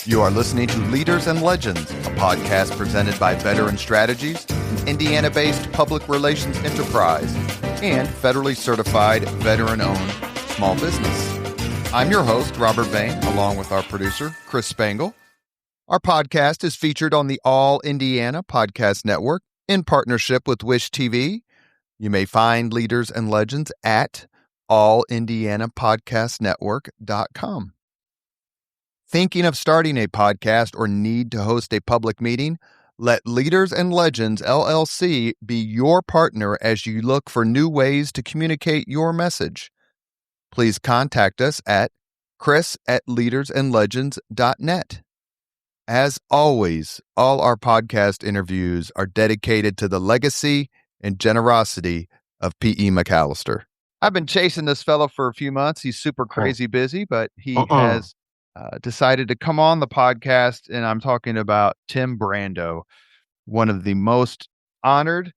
You are listening to Leaders and Legends, a podcast presented by Veteran Strategies, an Indiana-based public relations enterprise, and federally certified veteran-owned small business. I'm your host, Robert Bain, along with our producer, Chris Spangle. Our podcast is featured on the All Indiana Podcast Network in partnership with Wish TV. You may find Leaders and Legends at allindianapodcastnetwork.com. Thinking of starting a podcast or need to host a public meeting? Let Leaders and Legends LLC be your partner as you look for new ways to communicate your message. Please contact us at chris@leadersandlegends.net. As always, all our podcast interviews are dedicated to the legacy and generosity of P.E. McAllister. I've been chasing this fellow for a few months. He's super crazy busy, but he has decided to come on the podcast, and I'm talking about Tim Brando, one of the most honored,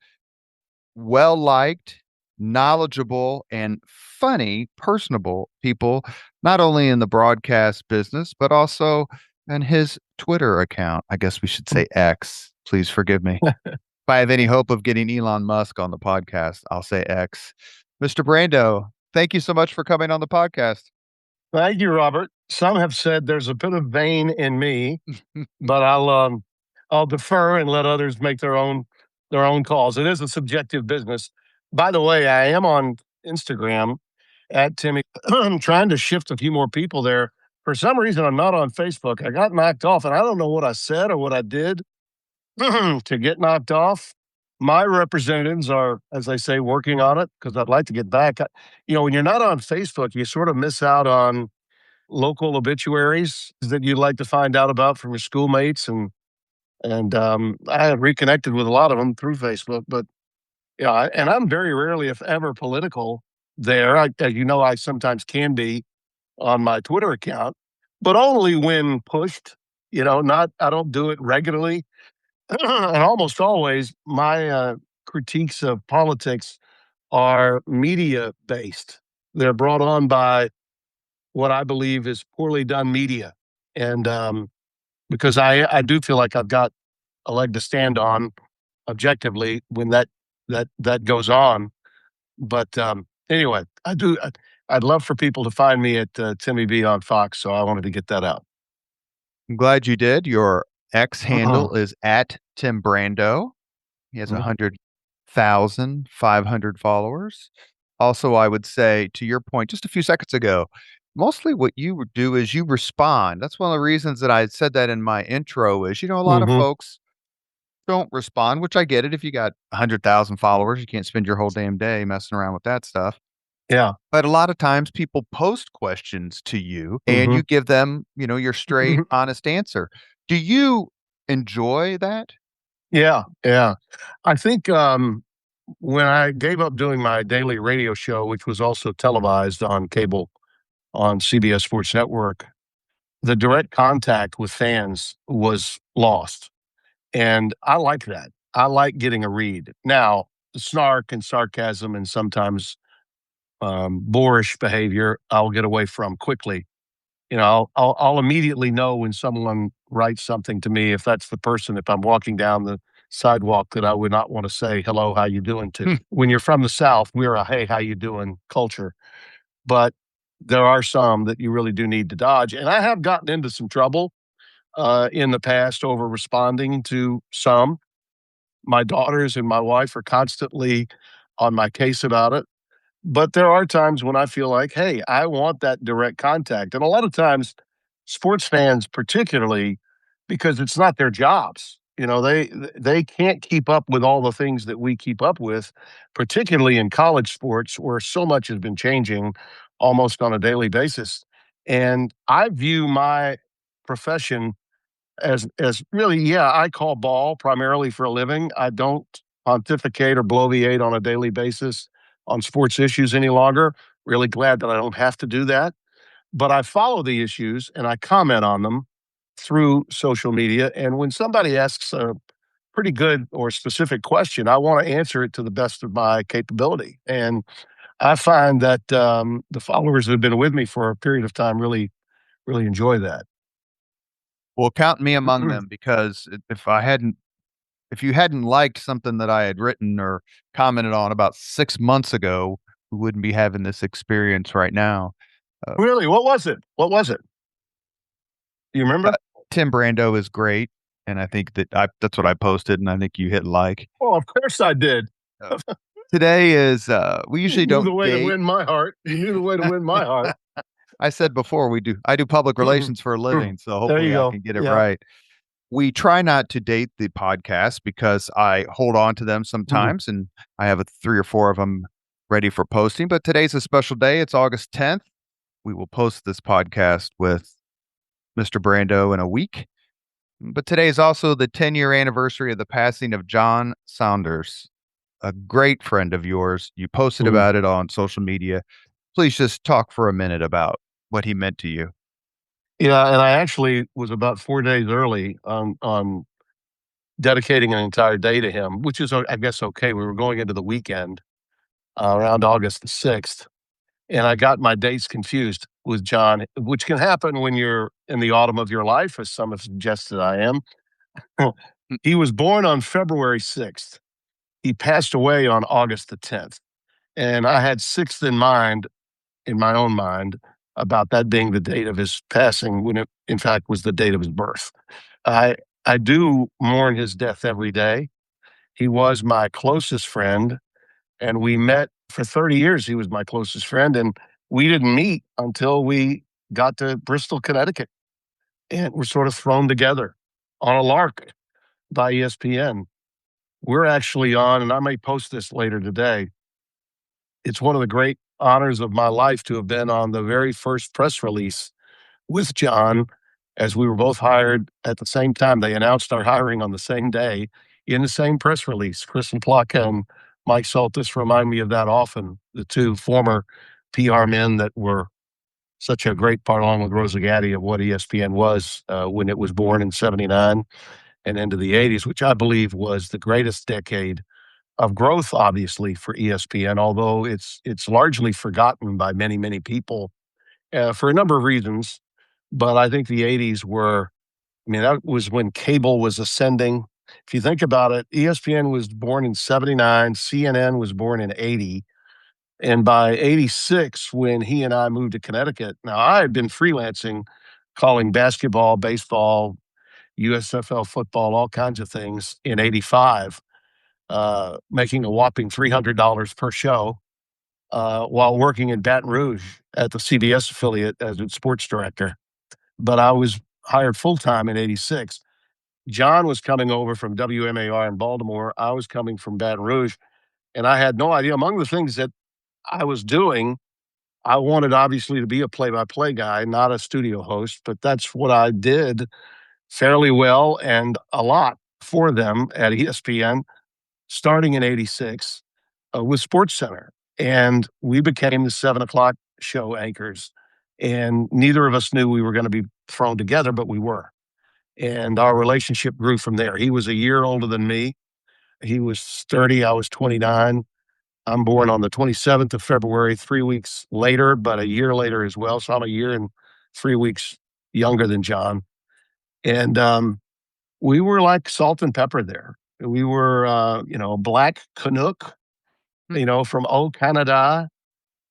well-liked, knowledgeable, and funny, personable people, not only in the broadcast business, but also in his Twitter account. I guess we should say X. Please forgive me. If I have any hope of getting Elon Musk on the podcast, I'll say X. Mr. Brando, thank you so much for coming on the podcast. Thank you, Robert. Some have said there's a bit of vein in me, but I'll defer and let others make their own calls. It is a subjective business. By the way, I am on Instagram at Timmy. I'm trying to shift a few more people there. For some reason, I'm not on Facebook. I got knocked off, and I don't know what I said or what I did to get knocked off. My representatives are, as I say, working on it because I'd like to get back. When you're not on Facebook, you sort of miss out on local obituaries that you'd like to find out about from your schoolmates. And I have reconnected with a lot of them through Facebook. But, and I'm very rarely, if ever, political there. I sometimes can be on my Twitter account, but only when pushed. I don't do it regularly. And almost always my critiques of politics are media-based. They're brought on by what I believe is poorly done media. And because I do feel like I've got a leg to stand on objectively when that goes on. But anyway, I'd love for people to find me at Timmy B on Fox, so I wanted to get that out. I'm glad you did. Your X handle is at Tim Brando. He has 100,500 followers. Also, I would say, to your point just a few seconds ago, mostly what you do is you respond. That's one of the reasons that I said that in my intro is, a lot of folks don't respond, which I get it. If you got 100,000 followers, you can't spend your whole damn day messing around with that stuff. Yeah. But a lot of times people post questions to you and you give them, your straight, honest answer. Do you enjoy that? Yeah. I think when I gave up doing my daily radio show, which was also televised on cable on CBS Sports Network, the direct contact with fans was lost. And I like that. I like getting a read. Now, snark and sarcasm and sometimes boorish behavior, I'll get away from quickly. I'll immediately know when someone writes something to me, if that's the person, if I'm walking down the sidewalk, that I would not want to say, hello, how you doing to. When you're from the South, we're a, hey, how you doing culture. But there are some that you really do need to dodge. And I have gotten into some trouble in the past over responding to some. My daughters and my wife are constantly on my case about it. But there are times when I feel like, hey, I want that direct contact. And a lot of times, sports fans particularly, because it's not their jobs. They can't keep up with all the things that we keep up with, particularly in college sports where so much has been changing almost on a daily basis. And I view my profession as really, I call ball primarily for a living. I don't pontificate or bloviate on a daily basis on sports issues any longer. Really glad that I don't have to do that. But I follow the issues and I comment on them through social media. And when somebody asks a pretty good or specific question, I want to answer it to the best of my capability. And I find that the followers that have been with me for a period of time really enjoy that. Well, count me among them, because if you hadn't liked something that I had written or commented on about 6 months ago, we wouldn't be having this experience right now. Really? What was it? What was it? Do you remember? Tim Brando is great, and I think that's what I posted, and I think you hit like. Oh, of course I did. Uh, Today is we You usually knew the don't way to date. win my heart. You knew the way to win my heart. I said before, I do public relations for a living, so There you hopefully I go. can get it Yeah. right. We try not to date the podcast because I hold on to them sometimes, and I have 3 or 4 of them ready for posting. But today's a special day. It's August 10th. We will post this podcast with Mr. Brando in a week. But today is also the 10-year anniversary of the passing of John Saunders, a great friend of yours. You posted about it on social media. Please just talk for a minute about what he meant to you. Yeah, and I actually was about 4 days early on dedicating an entire day to him, which is, I guess, okay. We were going into the weekend around August the 6th, and I got my dates confused with John, which can happen when you're in the autumn of your life, as some have suggested I am. He was born on February 6th. He passed away on August the 10th. And I had 6th in mind, in my own mind, about that being the date of his passing, when it, in fact, was the date of his birth. I I do mourn his death every day. He was my closest friend, and we met for 30 years. He was my closest friend, and we didn't meet until we got to Bristol, Connecticut, and we're sort of thrown together on a lark by ESPN. We're actually on, and I may post this later today. It's one of the great honors of my life to have been on the very first press release with John, as we were both hired at the same time. They announced our hiring on the same day in the same press release. Chris and Plaka and Mike Saltis remind me of that often, the two former PR men that were such a great part, along with Rosa Gatti, of what ESPN was when it was born in '79 and into the '80s, which I believe was the greatest decade of growth, obviously, for ESPN, although it's largely forgotten by many people for a number of reasons. But I think the '80s were, I mean, that was when cable was ascending. If you think about it, ESPN was born in '79, CNN was born in '80. And by '86, when he and I moved to Connecticut, now I had been freelancing, calling basketball, baseball, USFL football, all kinds of things in '85, making a whopping $300 per show while working in Baton Rouge at the CBS affiliate as its sports director. But I was hired full time in '86. John was coming over from WMAR in Baltimore. I was coming from Baton Rouge, and I had no idea. Among the things that I was doing, I wanted obviously to be a play by play guy, not a studio host, but that's what I did fairly well and a lot for them at ESPN, starting in '86 with SportsCenter. And we became the 7 o'clock show anchors. And neither of us knew we were going to be thrown together, but we were. And our relationship grew from there. He was a year older than me. He was 30, I was 29. I'm born on the 27th of February, 3 weeks later, but a year later as well. So I'm a year and 3 weeks younger than John. And we were like salt and pepper there. We were, black Canuck, from old Canada,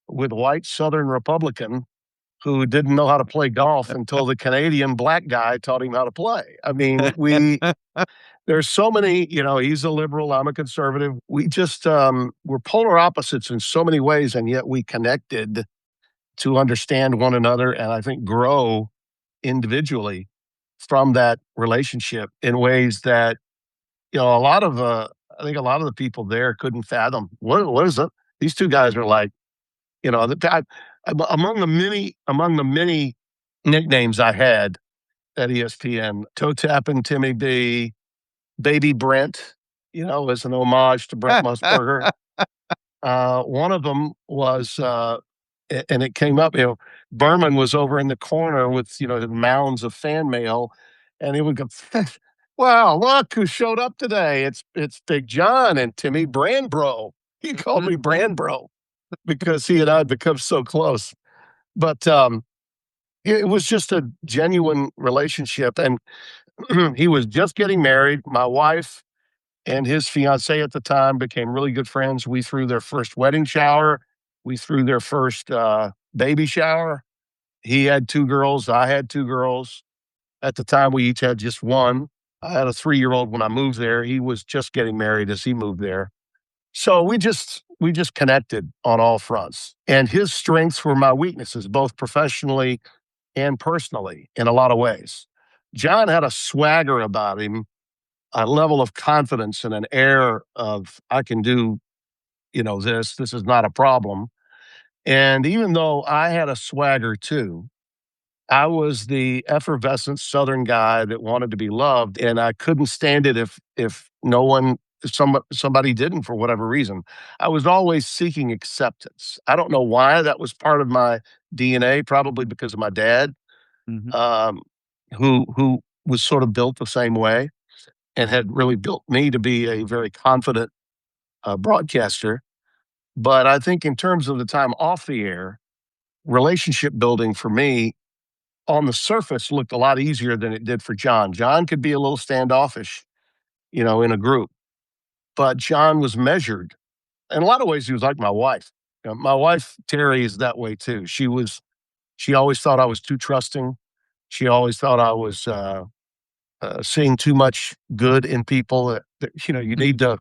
with white Southern Republican who didn't know how to play golf until the Canadian black guy taught him how to play. I mean, there's so many, he's a liberal, I'm a conservative. We just, we're polar opposites in so many ways, and yet we connected to understand one another and I think grow individually from that relationship in ways that, I think a lot of the people there couldn't fathom. What is it? These two guys are like, among the many nicknames I had at ESPN, Toe Tapping Timmy B, Baby Brent, as an homage to Brent Musburger. One of them was, and it came up, Berman was over in the corner with, the mounds of fan mail, and he would go, "Wow, look who showed up today. It's Big John and Timmy Brandbro." He called me Brandbro because he and I had become so close. But It was just a genuine relationship. And he was just getting married. My wife and his fiancee at the time became really good friends. We threw their first wedding shower. We threw their first baby shower. He had 2 girls. I had 2 girls. At the time, we each had just one. I had a 3-year-old when I moved there. He was just getting married as he moved there. So we just connected on all fronts. And his strengths were my weaknesses, both professionally and personally, in a lot of ways. John had a swagger about him, a level of confidence and an air of, I can do, this is not a problem. And even though I had a swagger too, I was the effervescent Southern guy that wanted to be loved, and I couldn't stand it if no one, if somebody didn't for whatever reason. I was always seeking acceptance. I don't know why. That was part of my DNA, probably because of my dad, Mhm. um, who was sort of built the same way and had really built me to be a very confident broadcaster. But I think in terms of the time off the air, relationship building for me on the surface looked a lot easier than it did for John. John could be a little standoffish, in a group, but John was measured. In a lot of ways, he was like my wife. My wife, Terry, is that way too. She always thought I was too trusting. She always thought I was seeing too much good in people. You need to,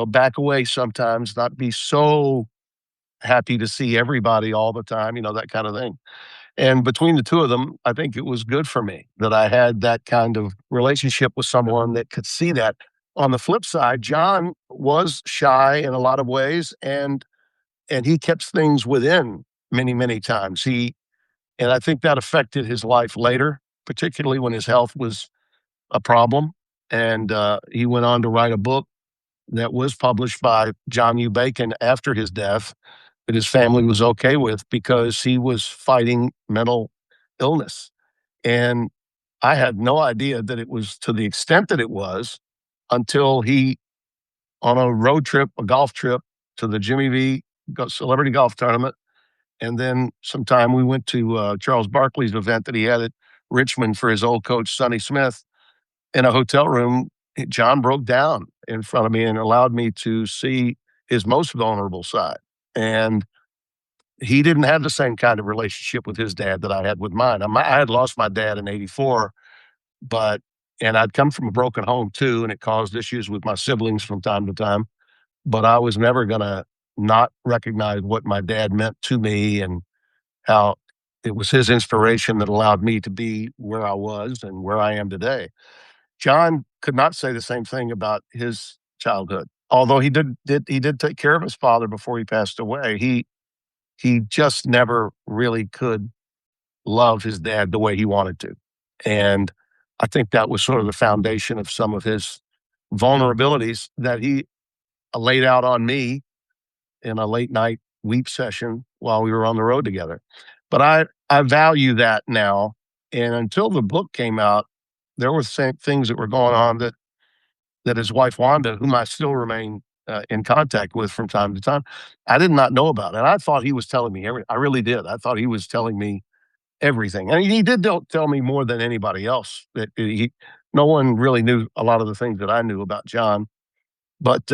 back away sometimes, not be so happy to see everybody all the time, that kind of thing. And between the two of them, I think it was good for me that I had that kind of relationship with someone that could see that. On the flip side, John was shy in a lot of ways, and he kept things within many, many times. And I think that affected his life later, particularly when his health was a problem. And he went on to write a book that was published by John U. Bacon after his death that his family was okay with because he was fighting mental illness. And I had no idea that it was to the extent that it was until he, on a road trip, a golf trip to the Jimmy V Celebrity Golf Tournament. And then sometime we went to Charles Barkley's event that he had at Richmond for his old coach, Sonny Smith, in a hotel room. John broke down in front of me and allowed me to see his most vulnerable side. And he didn't have the same kind of relationship with his dad that I had with mine. I had lost my dad in '84, and I'd come from a broken home too, and it caused issues with my siblings from time to time. But I was never going to not recognize what my dad meant to me and how it was his inspiration that allowed me to be where I was and where I am today. John could not say the same thing about his childhood. Although he did take care of his father before he passed away. He just never really could love his dad the way he wanted to. And I think that was sort of the foundation of some of his vulnerabilities that he laid out on me in a late night weep session while we were on the road together. But I value that now. And until the book came out, there were things that were going on that his wife Wanda, whom I still remain in contact with from time to time, I did not know about. And I thought he was telling me everything. I really did. I thought he was telling me everything. And he did tell me more than anybody else. No one really knew a lot of the things that I knew about John, but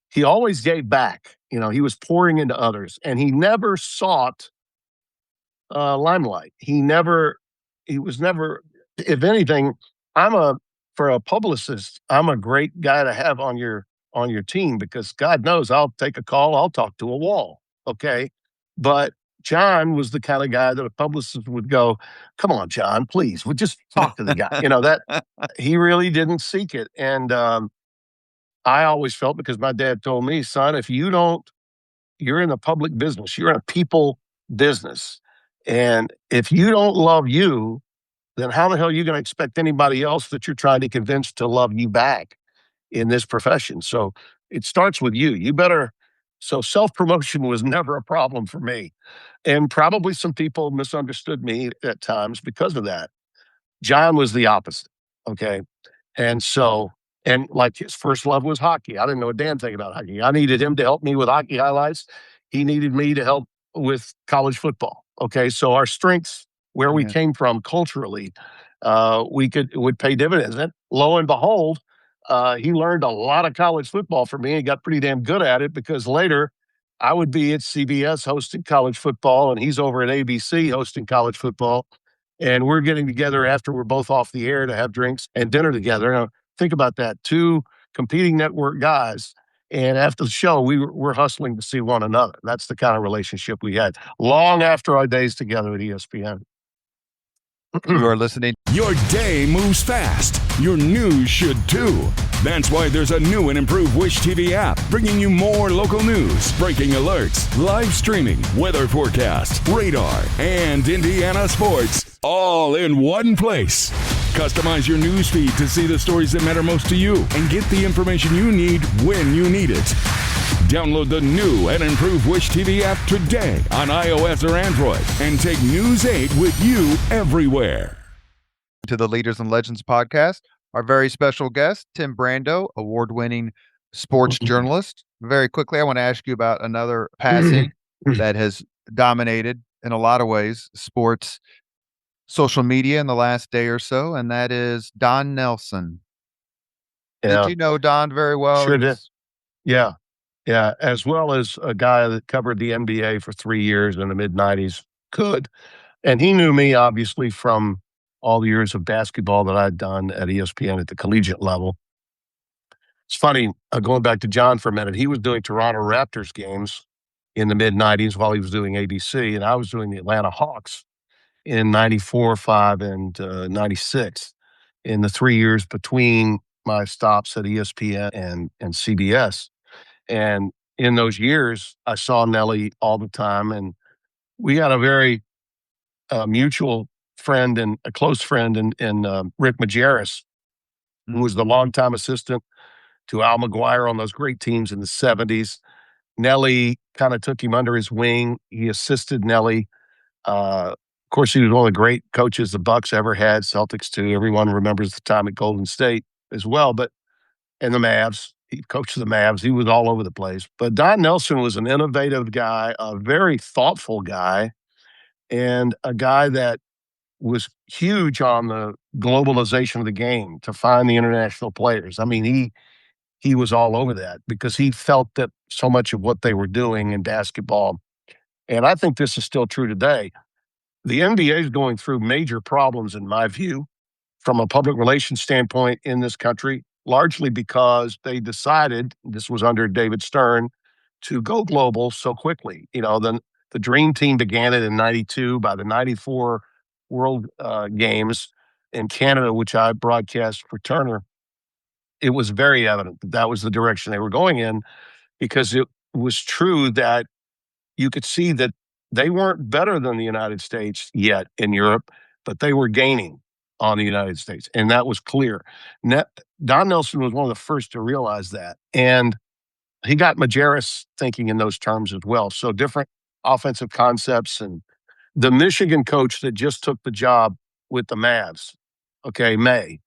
he always gave back. He was pouring into others, and he never sought limelight. He was never, if anything, for a publicist, I'm a great guy to have on your team because God knows I'll take a call, I'll talk to a wall. Okay. But John was the kind of guy that a publicist would go, come on, John, please, we'll just talk to the guy. That he really didn't seek it. And I always felt, because my dad told me, son, if you don't, you're in a public business, you're in a people business. And if you don't love you, then how the hell are you going to expect anybody else that you're trying to convince to love you back in this profession? So it starts with you. So self-promotion was never a problem for me. And probably some people misunderstood me at times because of that. John was the opposite. Okay. And so, and like his first love was hockey. I didn't know a damn thing about hockey. I needed him to help me with hockey highlights. He needed me to help with college football. Okay. So our strengths where we came from culturally, it would pay dividends. And lo and behold, he learned a lot of college football from me and got pretty damn good at it, because later I would be at CBS hosting college football and he's over at ABC hosting college football. And we're getting together after we're both off the air to have drinks and dinner together. Now, think about that. Two competing network guys. And after the show, we're hustling to see one another. That's the kind of relationship we had long after our days together at ESPN. You are listening. Your day moves fast. Your news should too. That's why there's a new and improved Wish TV app bringing you more local news, breaking alerts, live streaming, weather forecasts, radar, and Indiana sports all in one place. Customize your news feed to see the stories that matter most to you and get the information you need when you need it. Download the new and improved Wish TV app today on iOS or Android and take News 8 with you everywhere. To the Leaders and Legends podcast, our very special guest, Tim Brando, award-winning sports journalist. Very quickly, I want to ask you about another passing that has dominated in a lot of ways sports social media in the last day or so, and that is Don Nelson. Yeah. Did you know Don very well? Sure did. Yeah. Yeah. As well as a guy that covered the NBA for 3 years in the mid-90s could. And he knew me, obviously, from all the years of basketball that I'd done at ESPN at the collegiate level. It's funny, going back to John for a minute, he was doing Toronto Raptors games in the mid-90s while he was doing ABC, and I was doing the Atlanta Hawks in 94, 5, and 96, in the 3 years between my stops at ESPN and CBS. And in those years, I saw Nelly all the time, and we had a very mutual friend and a close friend in Rick Majerus, who was the longtime assistant to Al McGuire on those great teams in the 70s. Nelly kind of took him under his wing. He assisted Nelly. Of course, he was one of the great coaches the Bucks ever had, Celtics too. Everyone remembers the time at Golden State as well, and the Mavs. He coached the Mavs. He was all over the place. But Don Nelson was an innovative guy, a very thoughtful guy, and a guy that was huge on the globalization of the game to find the international players. I mean, he was all over that because he felt that so much of what they were doing in basketball, and I think this is still true today. The NBA is going through major problems, in my view, from a public relations standpoint in this country, largely because they decided, this was under David Stern, to go global so quickly. You know, the Dream Team began it in 92. By the 94 World Games in Canada, which I broadcast for Turner, it was very evident that that was the direction they were going in, because it was true that you could see that they weren't better than the United States yet in Europe, but they were gaining on the United States. And that was clear. Don Nelson was one of the first to realize that. And he got Majerus thinking in those terms as well. So different offensive concepts. And the Michigan coach that just took the job with the Mavs, May,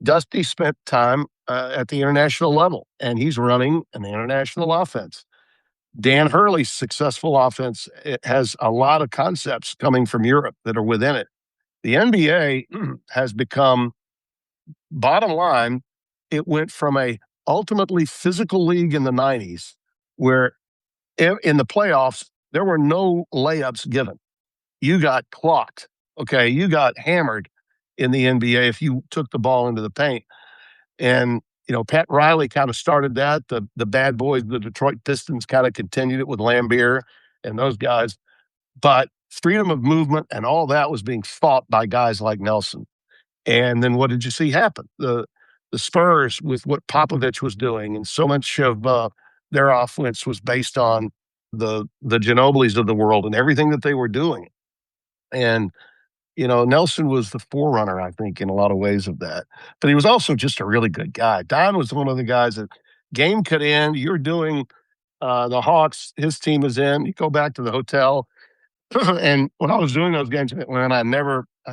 Dusty spent time at the international level, and he's running an international offense. Dan Hurley's successful offense, it has a lot of concepts coming from Europe that are within it. The NBA has become, bottom line, it went from a ultimately physical league in the 90s where in the playoffs, there were no layups given. You got clocked. You got hammered in the NBA if you took the ball into the paint. And, Pat Riley kind of started that. The bad boys, the Detroit Pistons, kind of continued it with Lambeer and those guys. But freedom of movement and all that was being fought by guys like Nelson. And then what did you see happen? The Spurs, with what Popovich was doing, and so much of their offense was based on the Ginobilis of the world and everything that they were doing. And Nelson was the forerunner, I think, in a lot of ways of that. But he was also just a really good guy. Don was one of the guys that game could end. You're doing the Hawks. His team is in. You go back to the hotel. And when I was doing those games in Atlanta, I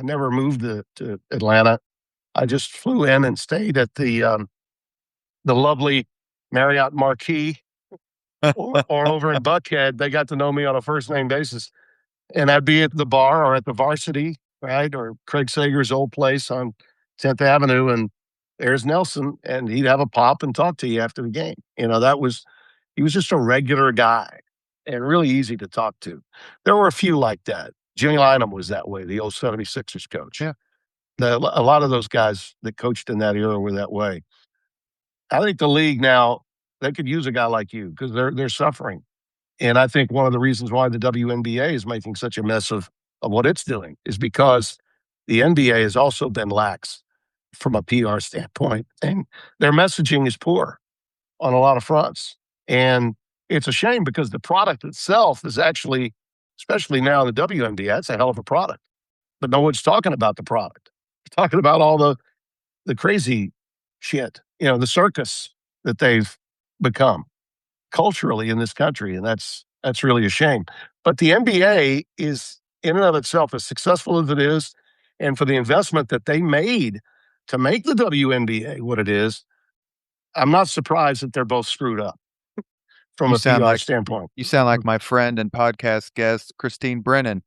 never moved to Atlanta. I just flew in and stayed at the lovely Marriott Marquis or over in Buckhead. They got to know me on a first name basis. And I'd be at the bar or at the Varsity, right, or Craig Sager's old place on 10th Avenue, and there's Nelson, and he'd have a pop and talk to you after the game. He was just a regular guy and really easy to talk to. There were a few like that. Jimmy Lynam was that way, the old 76ers coach. Yeah. A lot of those guys that coached in that era were that way. I think the league now, they could use a guy like you because they're suffering. And I think one of the reasons why the WNBA is making such a mess of what it's doing is because the NBA has also been lax from a PR standpoint, and their messaging is poor on a lot of fronts. And it's a shame because the product itself is actually, especially now in the WNBA, it's a hell of a product. But no one's talking about the product. They're talking about all the crazy shit, the circus that they've become culturally in this country, and that's really a shame. But the NBA is, in and of itself, as successful as it is, and for the investment that they made to make the WNBA what it is, I'm not surprised that they're both screwed up from a PR standpoint. You sound like my friend and podcast guest, Christine Brennan.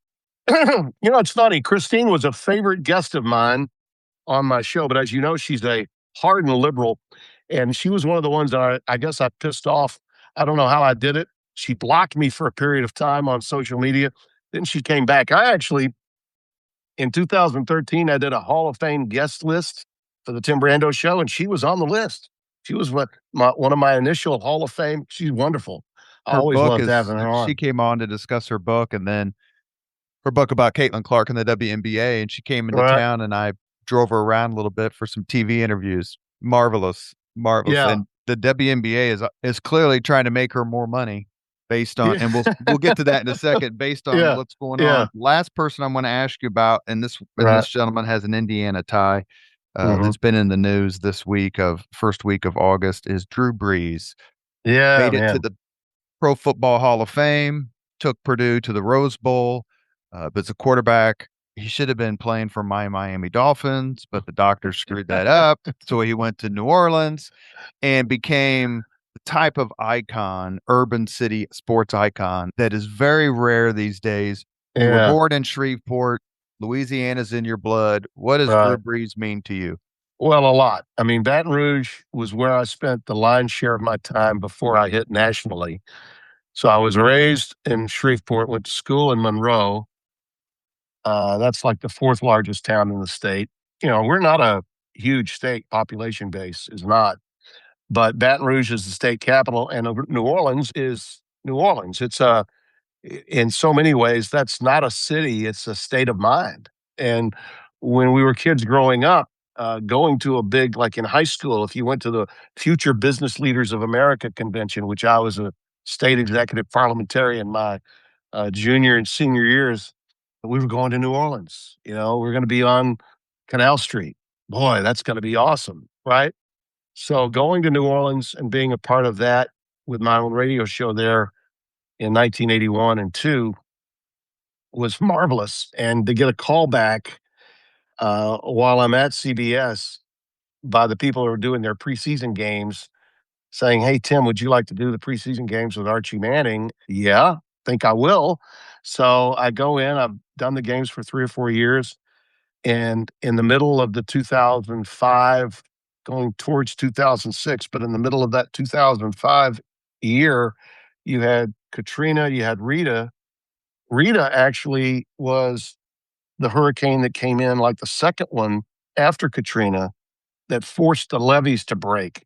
It's funny. Christine was a favorite guest of mine on my show, but as you know, she's a hardened liberal, and she was one of the ones that I guess I pissed off. I don't know how I did it. She blocked me for a period of time on social media. Then she came back. I actually, in 2013, I did a Hall of Fame guest list for the Tim Brando show, and she was on the list. She was one of my initial Hall of Fame. She's wonderful. I always loved having her on. She came on to discuss her book, and then her book about Caitlin Clark and the WNBA, and she came into town, and I drove her around a little bit for some TV interviews. Marvelous. Yeah. And the WNBA is clearly trying to make her more money based on, and we'll get to that in a second, based on what's going on. Last person I'm going to ask you about, and this gentleman has an Indiana tie that's been in the news this week first week of August, is Drew Brees. Yeah, made it to the Pro Football Hall of Fame, took Purdue to the Rose Bowl, but as a quarterback, he should have been playing for my Miami Dolphins, but the doctors screwed that up. So he went to New Orleans and became the type of icon, urban city sports icon, that is very rare these days. You were born in Shreveport. Louisiana's in your blood. What does Drew Brees mean to you? Well, a lot. I mean, Baton Rouge was where I spent the lion's share of my time before I hit nationally. So I was raised in Shreveport, went to school in Monroe. That's like the fourth largest town in the state. We're not a huge state. Population base is not. But Baton Rouge is the state capital, and New Orleans is New Orleans. It's in so many ways, that's not a city. It's a state of mind. And when we were kids growing up, going to a big, like in high school, if you went to the Future Business Leaders of America convention, which I was a state executive parliamentarian my junior and senior years, we were going to New Orleans. We're going to be on Canal Street. Boy, that's going to be awesome, right? So going to New Orleans and being a part of that with my own radio show there in 1981 and 2 was marvelous. And to get a call back while I'm at CBS by the people who are doing their preseason games saying, "Hey, Tim, would you like to do the preseason games with Archie Manning?" Yeah, think I will. So I go in. I've done the games for 3 or 4 years. And in the middle of the 2005, going towards 2006, but in the middle of that 2005 year, you had Katrina, you had Rita. Rita actually was the hurricane that came in like the second one after Katrina that forced the levees to break.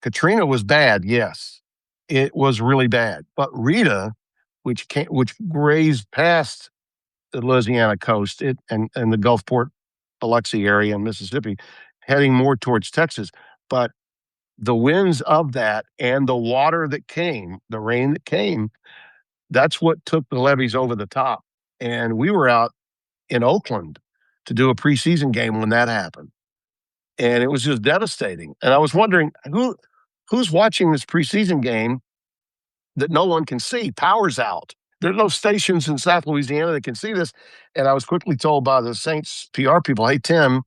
Katrina was bad, yes. It was really bad. But Rita, which grazed past the Louisiana coast and the Gulfport, Biloxi area in Mississippi, heading more towards Texas. But the winds of that and the water that came, the rain that came, that's what took the levees over the top. And we were out in Oakland to do a preseason game when that happened. And it was just devastating. And I was wondering, who's watching this preseason game that no one can see? Power's out. There's no stations in South Louisiana that can see this. And I was quickly told by the Saints PR people, "Hey, Tim,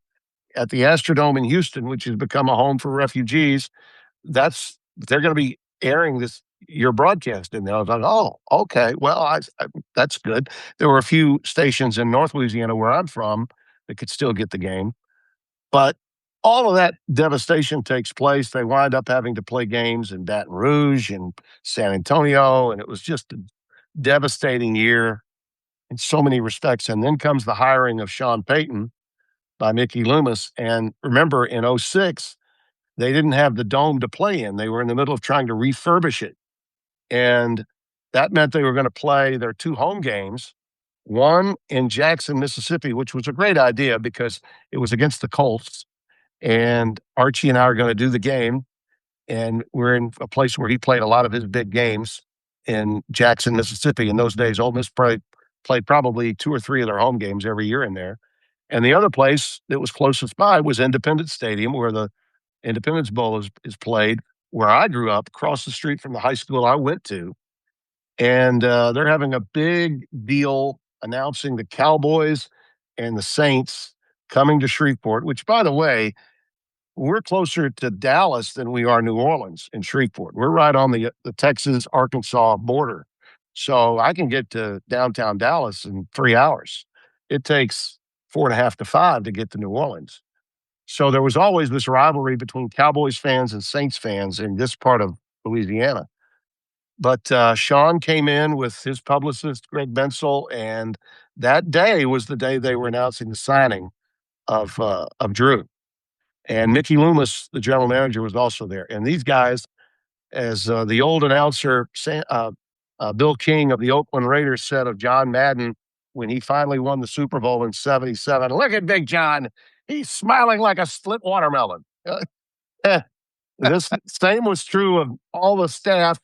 at the Astrodome in Houston, which has become a home for refugees, they're going to be airing this you're broadcasting there. I was like, oh, okay. Well, that's good. There were a few stations in North Louisiana where I'm from that could still get the game. But all of that devastation takes place. They wind up having to play games in Baton Rouge and San Antonio, and it was just a devastating year in so many respects. And then comes the hiring of Sean Payton by Mickey Loomis. And remember, in 06, they didn't have the dome to play in. They were in the middle of trying to refurbish it. And that meant they were going to play their 2 home games, one in Jackson, Mississippi, which was a great idea because it was against the Colts. And Archie and I are going to do the game. And we're in a place where he played a lot of his big games in Jackson, Mississippi. In those days, Ole Miss played probably 2 or 3 of their home games every year in there. And the other place that was closest by was Independence Stadium, where the Independence Bowl is played, where I grew up, across the street from the high school I went to. And they're having a big deal announcing the Cowboys and the Saints coming to Shreveport, which, by the way, we're closer to Dallas than we are New Orleans in Shreveport. We're right on the Texas-Arkansas border. So I can get to downtown Dallas in 3 hours. It takes 4.5 to 5 to get to New Orleans. So there was always this rivalry between Cowboys fans and Saints fans in this part of Louisiana. But Sean came in with his publicist, Greg Bensel, and that day was the day they were announcing the signing of Drew. And Mickey Loomis, the general manager, was also there. And these guys, as the old announcer, Bill King of the Oakland Raiders said of John Madden when he finally won the Super Bowl in '77, look at Big John. He's smiling like a split watermelon. This same was true of all the staff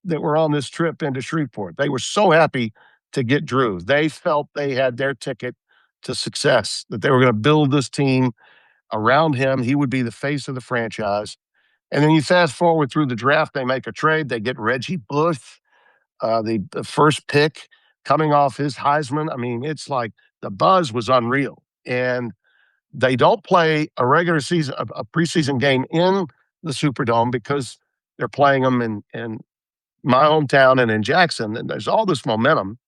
that were on this trip into Shreveport. They were so happy to get Drew. They felt they had their ticket to success, that they were going to build this team around him. He would be the face of the franchise. And then you fast forward through the draft, they make a trade. They get Reggie Bush, the first pick, coming off his Heisman. I mean, it's like the buzz was unreal. And they don't play a regular season, a preseason game in the Superdome because they're playing them in my hometown and in Jackson. And there's all this momentum.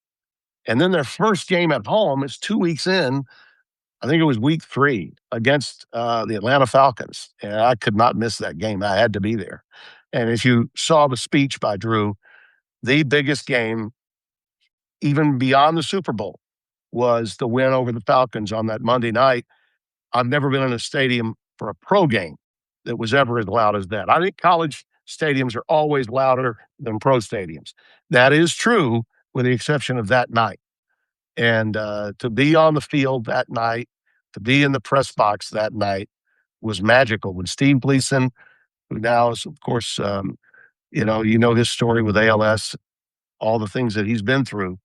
And then their first game at home is 2 weeks in. I think it was week 3 against the Atlanta Falcons. And I could not miss that game. I had to be there. And as you saw the speech by Drew, the biggest game, even beyond the Super Bowl, was the win over the Falcons on that Monday night. I've never been in a stadium for a pro game that was ever as loud as that. I think college stadiums are always louder than pro stadiums. That is true, with the exception of that night. And to be on the field that night, to be in the press box that night was magical. When Steve Gleason, who now is, of course, you know his story with ALS, all the things that he's been through,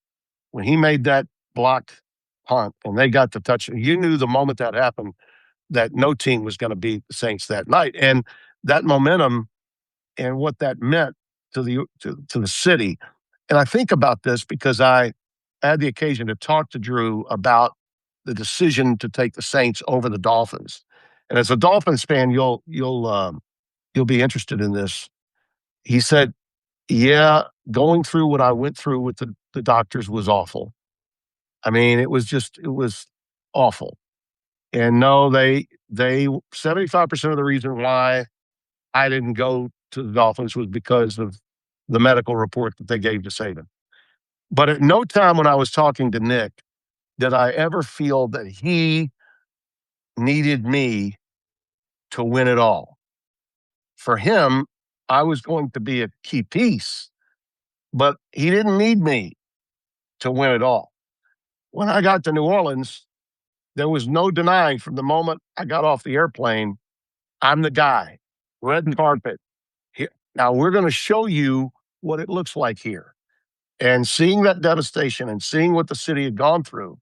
when he made that blocked punt and they got to touch it, you knew the moment that happened that no team was going to beat the Saints that night. And that momentum and what that meant to the city. And I think about this because I had the occasion to talk to Drew about the decision to take the Saints over the Dolphins. And as a Dolphins fan, you'll be interested in this. He said, yeah, going through what I went through with the doctors was awful. I mean, it was awful. And no, they 75% of the reason why I didn't go to the Dolphins was because of the medical report that they gave to Saban. But at no time when I was talking to Nick did I ever feel that he needed me to win it all. For him, I was going to be a key piece, but he didn't need me to win it all. When I got to New Orleans, there was no denying from the moment I got off the airplane, I'm the guy, red carpet. Here. Now we're going to show you what it looks like here. And seeing that devastation and seeing what the city had gone through,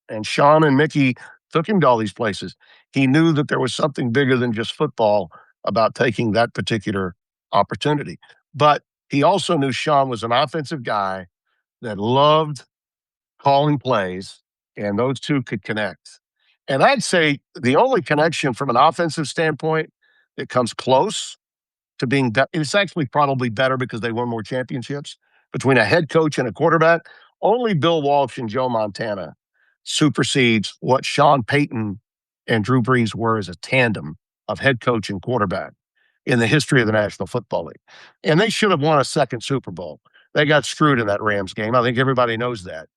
and Sean and Mickey took him to all these places, he knew that there was something bigger than just football about taking that particular opportunity. But he also knew Sean was an offensive guy that loved calling plays, and those two could connect. And I'd say the only connection from an offensive standpoint that comes close to being better. It's actually probably better because they won more championships between a head coach and a quarterback. Only Bill Walsh and Joe Montana supersedes what Sean Payton and Drew Brees were as a tandem of head coach and quarterback in the history of the National Football League. And they should have won a second Super Bowl. They got screwed in that Rams game. I think everybody knows that.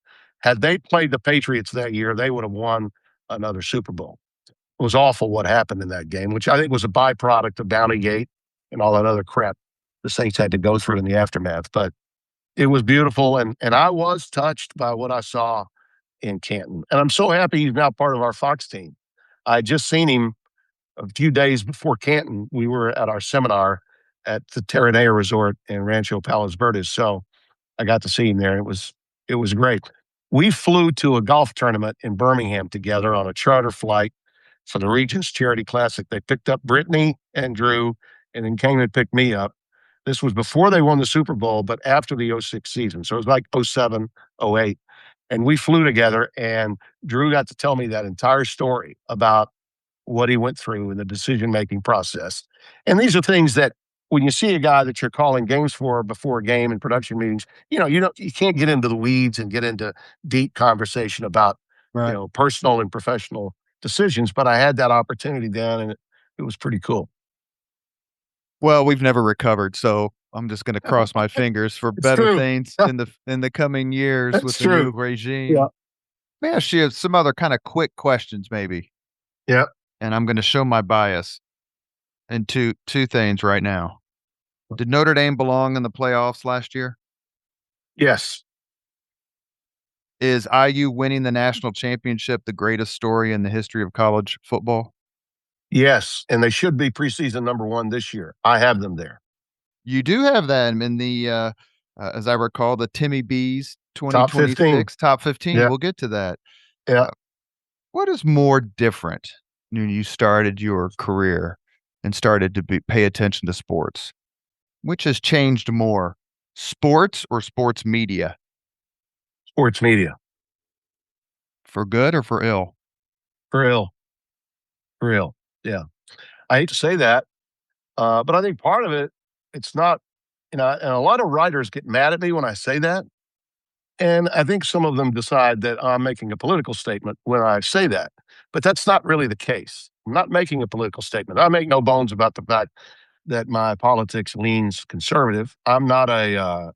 Had they played the Patriots that year, they would have won another Super Bowl. It was awful what happened in that game, which I think was a byproduct of Bountygate and all that other crap the Saints had to go through in the aftermath. But it was beautiful, and I was touched by what I saw in Canton. And I'm so happy he's now part of our Fox team. I had just seen him a few days before Canton. We were at our seminar at the Terranea Resort in Rancho Palos Verdes. So I got to see him there. It was great. We flew to a golf tournament in Birmingham together on a charter flight for the Regents Charity Classic. They picked up Brittany and Drew and then came and picked me up. This was before they won the Super Bowl, but after the 06 season. So it was like 07, 08. And we flew together, and Drew got to tell me that entire story about what he went through in the decision-making process. And these are things that when you see a guy that you're calling games for before a game in production meetings, you can't get into the weeds and get into deep conversation about, personal and professional decisions. But I had that opportunity then, and it was pretty cool. Well, we've never recovered, so I'm just going to cross my fingers for better things in the coming years with the new regime. Yeah. Let me ask you some other kind of quick questions, maybe. Yeah. And I'm going to show my bias in two things right now. Did Notre Dame belong in the playoffs last year? Yes. Is IU winning the national championship the greatest story in the history of college football? Yes, and they should be preseason number 1 this year. I have them there. You do have them in the, as I recall, the Timmy B's 2026 top 15. Yeah. We'll get to that. Yeah. What is more different when you started your career and started to pay attention to sports? Which has changed more, sports or sports media? Sports media. For good or for ill? For ill. For ill. Yeah. I hate to say that, but I think part of it, it's not, and a lot of writers get mad at me when I say that. And I think some of them decide that I'm making a political statement when I say that. But that's not really the case. I'm not making a political statement. I make no bones about the fact that my politics leans conservative. I'm not a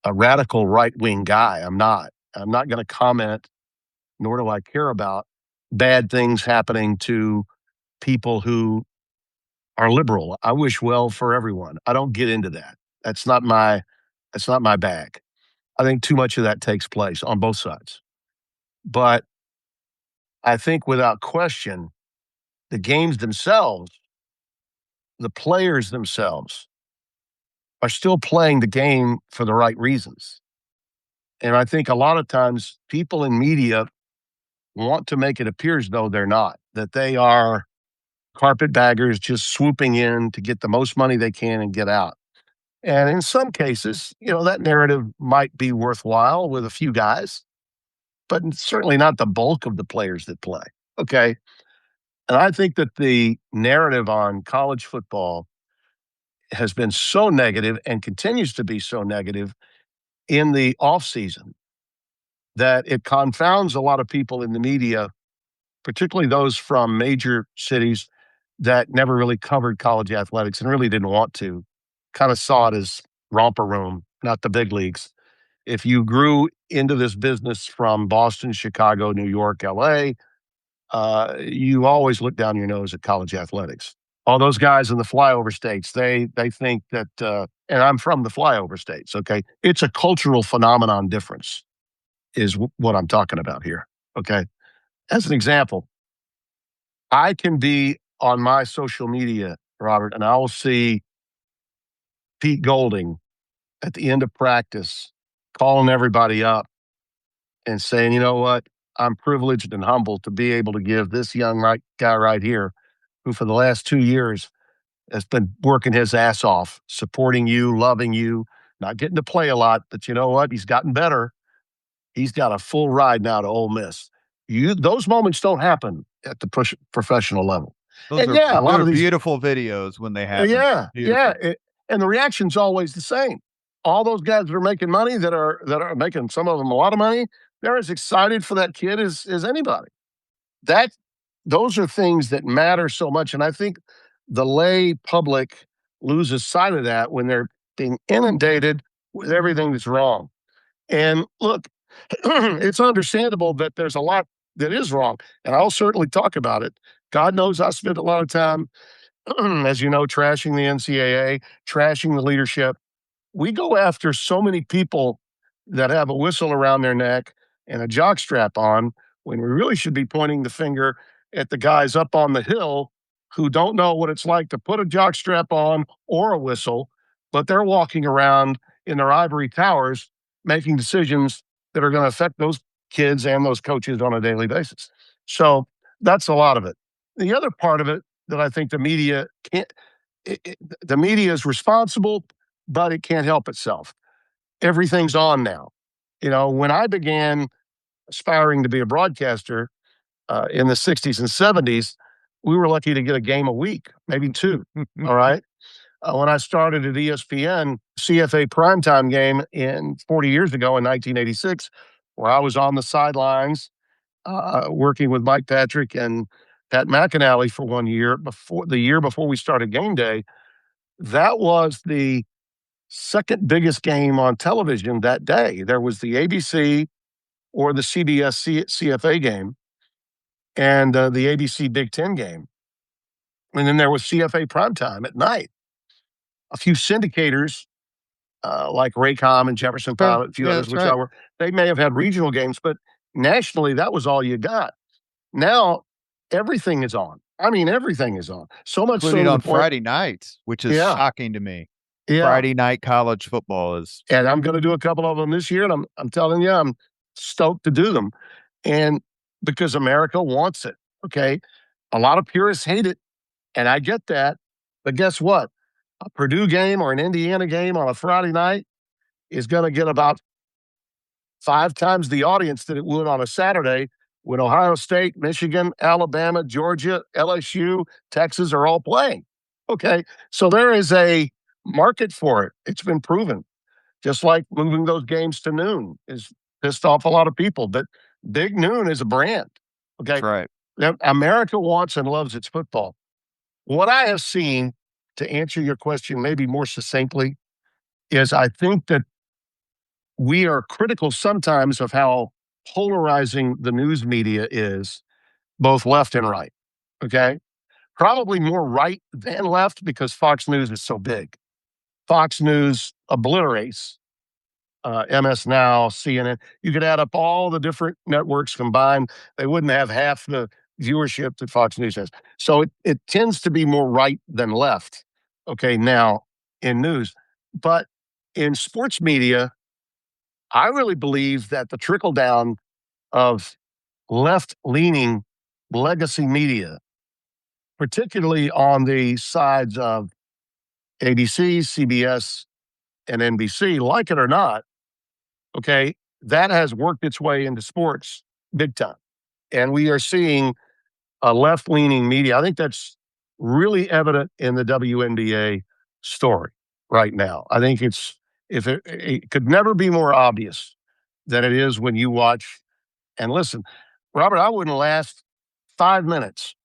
radical right-wing guy. I'm not going to comment, nor do I care about bad things happening to people who are liberal. I wish well for everyone. I don't get into that. That's not my bag. I think too much of that takes place on both sides. But I think without question, the games themselves, the players themselves are still playing the game for the right reasons. And I think a lot of times people in media want to make it appear as though they're not, that they are carpetbaggers just swooping in to get the most money they can and get out. And in some cases, that narrative might be worthwhile with a few guys, but certainly not the bulk of the players that play. Okay. And I think that the narrative on college football has been so negative and continues to be so negative in the offseason that it confounds a lot of people in the media, particularly those from major cities that never really covered college athletics and really didn't want to, kind of saw it as romper room, not the big leagues. If you grew into this business from Boston, Chicago, New York, LA, you always look down your nose at college athletics. All those guys in the flyover states, they think that, and I'm from the flyover states, okay? It's a cultural phenomenon difference is what I'm talking about here, okay? As an example, I can be on my social media, Robert, and I will see Pete Golding at the end of practice calling everybody up and saying, you know what, I'm privileged and humbled to be able to give this young guy right here, who for the last 2 years has been working his ass off, supporting you, loving you, not getting to play a lot, but you know what, he's gotten better. He's got a full ride now to Ole Miss. Those moments don't happen at the professional level. Those And are a lot of these beautiful videos when they happen. And the reaction's always the same. All those guys that are making money, that are making, some of them a lot of money, they're as excited for that kid as anybody. Those are things that matter so much, and I think the lay public loses sight of that when they're being inundated with everything that's wrong. And look, it's understandable that there's a lot that is wrong, and I'll certainly talk about it. God knows I spent a lot of time, as you know, trashing the NCAA, trashing the leadership. We go after so many people that have a whistle around their neck and a jockstrap on, when we really should be pointing the finger at the guys up on the hill who don't know what it's like to put a jockstrap on or a whistle, but they're walking around in their ivory towers making decisions that are going to affect those kids and those coaches on a daily basis. So that's a lot of it. The other part of it that I think the media can't, the media is responsible, but it can't help itself. Everything's on now. When I began aspiring to be a broadcaster in the 60s and 70s, we were lucky to get a game a week, maybe two. All right. When I started at ESPN, CFA primetime game 40 years ago in 1986, where I was on the sidelines working with Mike Patrick and Pat McAnally for 1 year, before we started game day, that was the second biggest game on television that day. There was the ABC or the CBS CFA game and the ABC Big Ten game. And then there was CFA primetime at night. A few syndicators like Raycom and Jefferson Pilot, a few others, they may have had regional games, but nationally, that was all you got. Now, everything is on. I mean, everything is on. So much including on Friday nights, which is shocking to me. Yeah. Friday night college football is. And I'm going to do a couple of them this year, and I'm telling you, I'm stoked to do them. And because America wants it, okay? A lot of purists hate it, and I get that. But guess what? A Purdue game or an Indiana game on a Friday night is going to get about 5 times the audience that it would on a Saturday when Ohio State, Michigan, Alabama, Georgia, LSU, Texas are all playing. Okay, so there is a market for it. It's been proven. Just like moving those games to noon is pissed off a lot of people, but Big Noon is a brand. Okay, that's right. America wants and loves its football. What I have seen, to answer your question maybe more succinctly, is I think that we are critical sometimes of how polarizing the news media is, both left and right. Okay, probably more right than left because Fox News is so big. Fox News obliterates MS Now, CNN. You could add up all the different networks combined. They wouldn't have half the viewership that Fox News has. So it tends to be more right than left, okay, now in news. But in sports media, I really believe that the trickle down of left-leaning legacy media, particularly on the sides of ABC, CBS, and NBC, like it or not, okay, that has worked its way into sports big time. And we are seeing a left-leaning media. I think that's really evident in the WNBA story right now. I think it could never be more obvious than it is when you watch and listen. Robert, I wouldn't last 5 minutes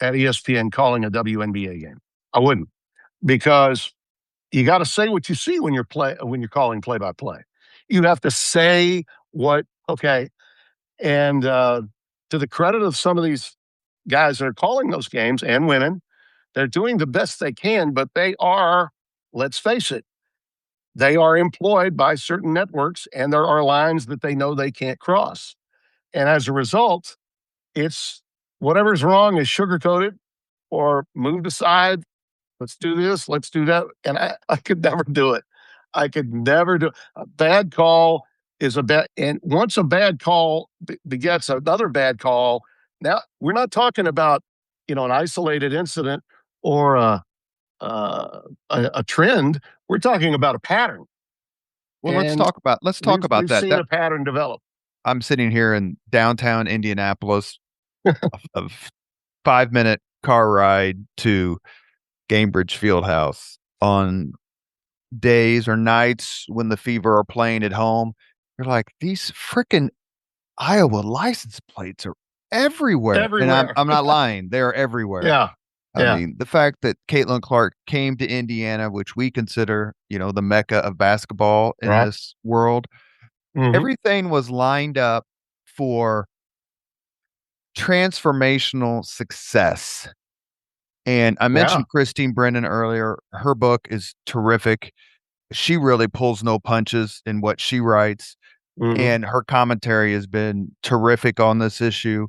at ESPN calling a WNBA game. I wouldn't, because you got to say what you see when you're calling play-by-play. You have to say okay. And to the credit of some of these guys that are calling those games, and women, they're doing the best they can, but they are, let's face it, they are employed by certain networks, and there are lines that they know they can't cross. And as a result, it's whatever's wrong is sugar-coated or moved aside. Let's do this, let's do that. And I could never do it. I could never do it. A bad call is a bad, and once a bad call begets another bad call, now we're not talking about, an isolated incident or a trend. We're talking about a pattern. Well, let's talk about that. We've seen a pattern develop. I'm sitting here in downtown Indianapolis, a 5-minute car ride to Cambridge Fieldhouse on days or nights when the Fever are playing at home. You're like, these freaking Iowa license plates are everywhere. And Everywhere. I'm not lying. They are everywhere. Yeah. I mean, the fact that Caitlin Clark came to Indiana, which we consider, the mecca of basketball in Right. this world, everything was lined up for transformational success. And I mentioned Christine Brennan earlier. Her book is terrific. She really pulls no punches in what she writes. And her commentary has been terrific on this issue.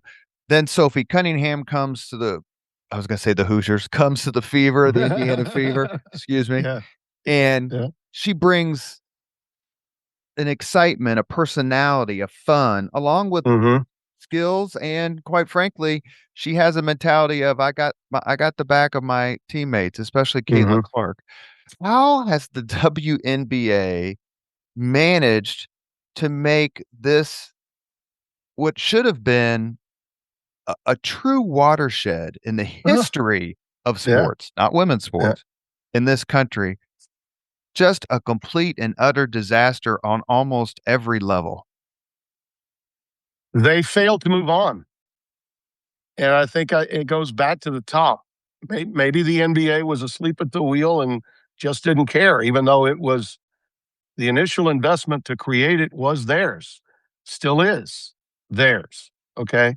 Then Sophie Cunningham comes to the Hoosiers, comes to the Fever, the Indiana Fever, excuse me. Yeah. And she brings an excitement, a personality, a fun, along with skills. And quite frankly, she has a mentality of, I got the back of my teammates, especially Caitlin Clark. How has the WNBA managed to make this what should have been a true watershed in the history of sports, not women's sports, in this country, just a complete and utter disaster on almost every level? They failed to move on. And I think it goes back to the top. Maybe the NBA was asleep at the wheel and just didn't care, even though it was the initial investment to create it was theirs, still is theirs. Okay.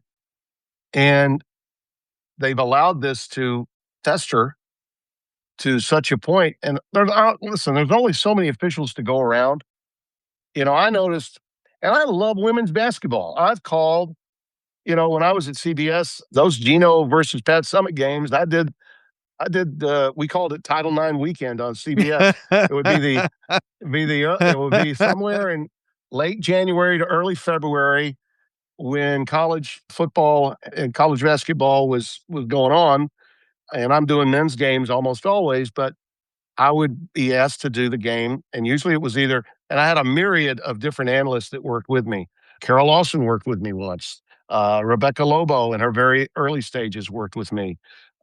And they've allowed this to fester to such a point. And there's only so many officials to go around. I noticed, and I love women's basketball. I've called, when I was at CBS, those Gino versus Pat Summitt games, I did, we called it Title IX weekend on CBS. It would be somewhere in late January to early February when college football and college basketball was going on. And I'm doing men's games almost always, but I would be asked to do the game. And usually it was and I had a myriad of different analysts that worked with me. Carol Lawson worked with me once. Rebecca Lobo in her very early stages worked with me.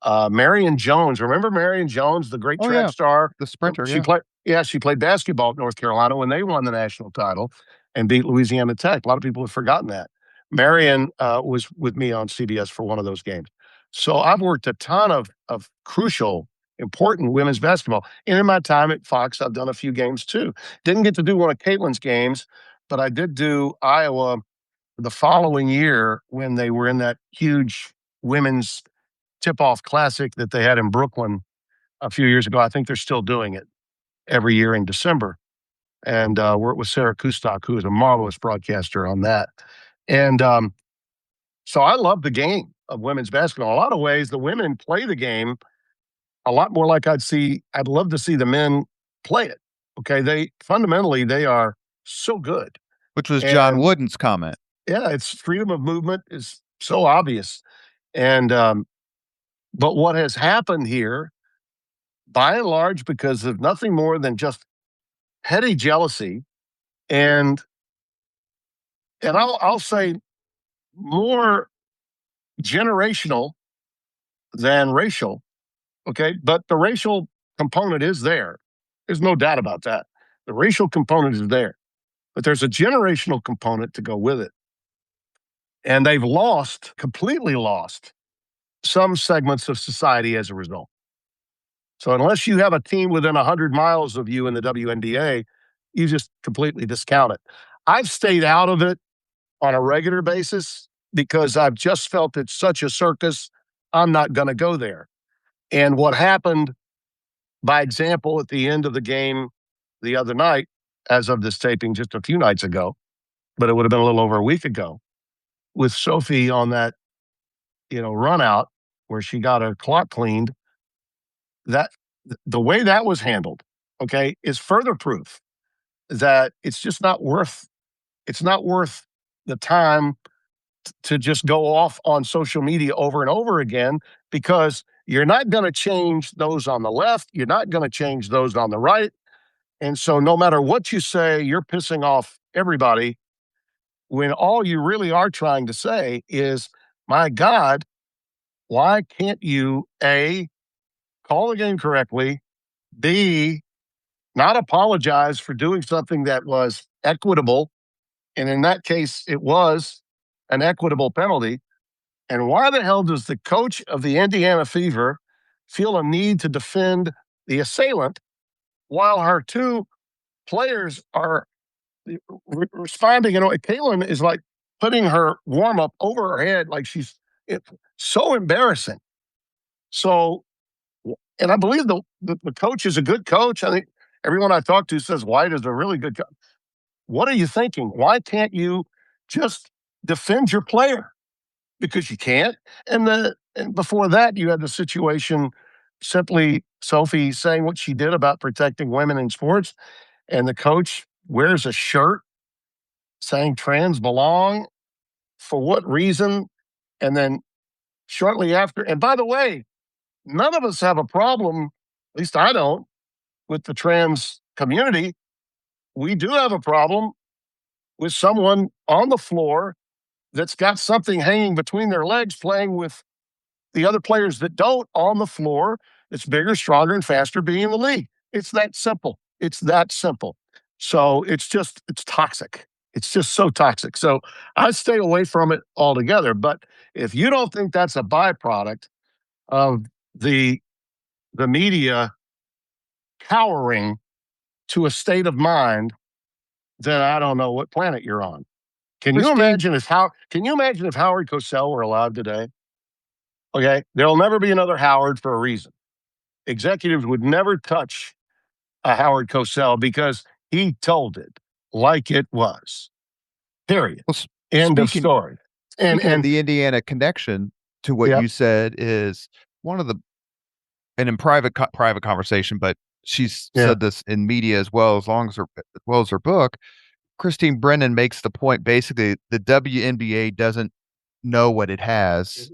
Marion Jones, remember Marion Jones, the great track star? The sprinter, She played basketball at North Carolina when they won the national title and beat Louisiana Tech. A lot of people have forgotten that. Marion was with me on CBS for one of those games. So I've worked a ton of crucial, important women's basketball. And in my time at Fox, I've done a few games too. Didn't get to do one of Caitlin's games, but I did do Iowa the following year when they were in that huge women's tip-off classic that they had in Brooklyn a few years ago. I think they're still doing it every year in December. And worked with Sarah Kustok, who is a marvelous broadcaster on that. And so I love the game of women's basketball. In a lot of ways, the women play the game a lot more like I'd love to see the men play it. Okay. They are so good. Which was John Wooden's comment. Yeah. It's freedom of movement is so obvious. And, but what has happened here, by and large, because of nothing more than just petty jealousy and I'll say more generational than racial. Okay. But the racial component is there. There's no doubt about that. The racial component is there, but there's a generational component to go with it. And they've completely lost some segments of society as a result. So unless you have a team within 100 miles of you in the WNBA, you just completely discount it. I've stayed out of it on a regular basis because I've just felt it's such a circus. I'm not going to go there. And what happened, by example, at the end of the game the other night, as of this taping just a few nights ago, but it would have been a little over a week ago, with Sophie on that, run out where she got her clock cleaned, that the way that was handled, okay, is further proof that it's just not worth the time to just go off on social media over and over again, because you're not going to change those on the left. You're not going to change those on the right. And so no matter what you say, you're pissing off everybody when all you really are trying to say is, my God, why can't you, A, call the game correctly, B, not apologize for doing something that was equitable, and in that case, it was an equitable penalty, and why the hell does the coach of the Indiana Fever feel a need to defend the assailant while her two players are responding? Caitlin is like putting her warm up over her head, like it's so embarrassing. So, and I believe the coach is a good coach. I think everyone I talk to says White is a really good coach. What are you thinking? Why can't you just defend your player? Because you can't. And before that, you had the situation, simply Sophie saying what she did about protecting women in sports, and the coach wears a shirt saying trans belong. For what reason? And then shortly after, and by the way, none of us have a problem, at least I don't, with the trans community. We do have a problem with someone on the floor that's got something hanging between their legs playing with the other players that don't on the floor, that's bigger, stronger, and faster being in the league. It's that simple. It's that simple. So it's toxic. It's just so toxic. So I stay away from it altogether. But if you don't think that's a byproduct of the media cowering to a state of mind, then I don't know what planet you're on. Can you imagine if Howard Cosell were alive today? Okay, there'll never be another Howard for a reason. Executives would never touch a Howard Cosell because he told it like it was. Period. Well, End of story. And the Indiana connection to what you said is one of the, and in private conversation, but she's said this in media as well as her book. Christine Brennan makes the point, basically, the WNBA doesn't know what it has.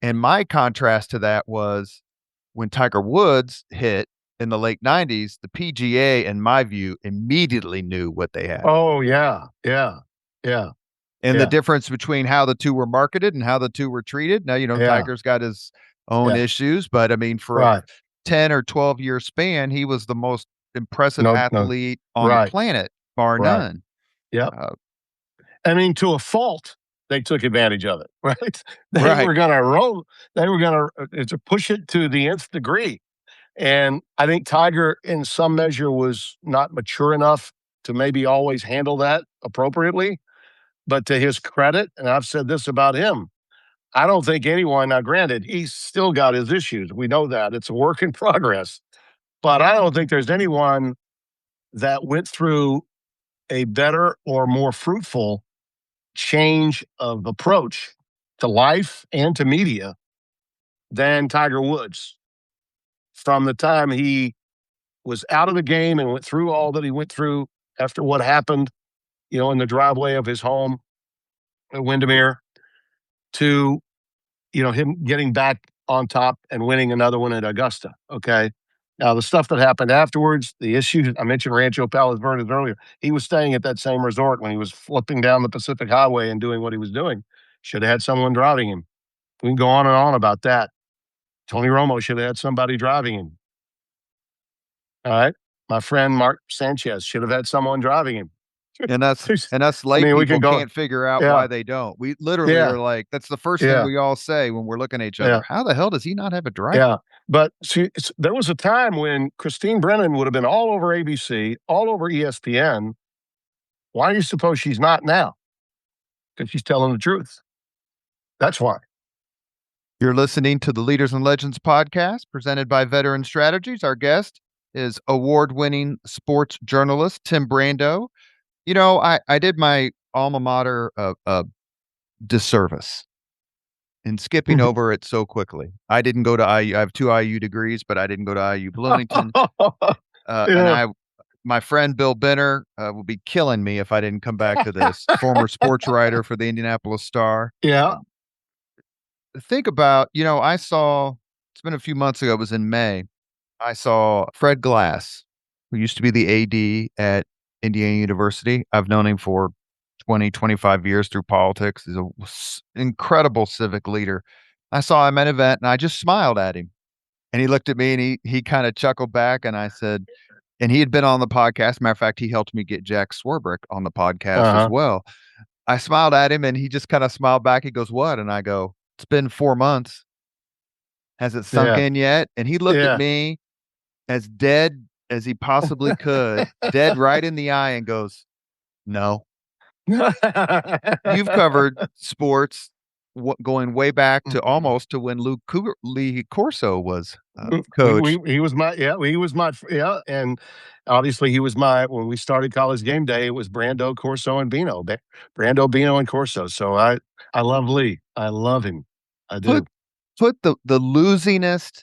And my contrast to that was when Tiger Woods hit in the late 90s, the PGA, in my view, immediately knew what they had. Oh, yeah. And the difference between how the two were marketed and how the two were treated. Now, Tiger's got his own issues, but I mean, for a 10 or 12-year span, he was the most impressive athlete on the planet, bar none. Yeah. I mean, to a fault, they took advantage of it, right? They were going to roll. They were going to push it to the nth degree. And I think Tiger, in some measure, was not mature enough to maybe always handle that appropriately. But to his credit, and I've said this about him, I don't think anyone, now granted, he's still got his issues. We know that. It's a work in progress. But I don't think there's anyone that went through a better or more fruitful change of approach to life and to media than Tiger Woods. From the time he was out of the game and went through all that he went through after what happened, in the driveway of his home at Windermere, to, him getting back on top and winning another one at Augusta. Okay. Now, the stuff that happened afterwards, the issues, I mentioned Rancho Palos Verdes earlier. He was staying at that same resort when he was flipping down the Pacific Highway and doing what he was doing. Should have had someone driving him. We can go on and on about that. Tony Romo should have had somebody driving him. All right. My friend Mark Sanchez should have had someone driving him. And us people can't figure out why they don't. We literally are like, that's the first thing we all say when we're looking at each other. How the hell does he not have a driver? Yeah. But see, there was a time when Christine Brennan would have been all over ABC, all over ESPN. Why do you suppose she's not now? Because she's telling the truth. That's why. You're listening to the Leaders and Legends podcast presented by Veteran Strategies. Our guest is award-winning sports journalist Tim Brando. I did my alma mater a disservice in skipping over it so quickly. I didn't go to IU. I have 2 IU degrees, but I didn't go to IU Bloomington. And my friend Bill Benner will be killing me if I didn't come back to this. Former sports writer for the Indianapolis Star. Yeah. Think about, I saw, it's been a few months ago, it was in May. I saw Fred Glass, who used to be the AD at Indiana University. I've known him for 20, 25 years through politics. He's an incredible civic leader. I saw him at an event and I just smiled at him. And he looked at me and he kind of chuckled back. And I said, and he had been on the podcast. Matter of fact, he helped me get Jack Swarbrick on the podcast as Uh-huh. well. I smiled at him and he just kind of smiled back. He goes, "What?" And I go, "It's been 4 months. Has it sunk Yeah. in yet?" And he looked at Yeah. me as dead as he possibly could, dead right in the eye, and goes, "No." You've covered sports going way back to almost to when Lee Corso was coach. He was my and obviously he was my when we started College Game Day. It was Brando, Corso, and Bino. Brando, Bino, and Corso. So I love Lee. I love him. I do. Put the losingest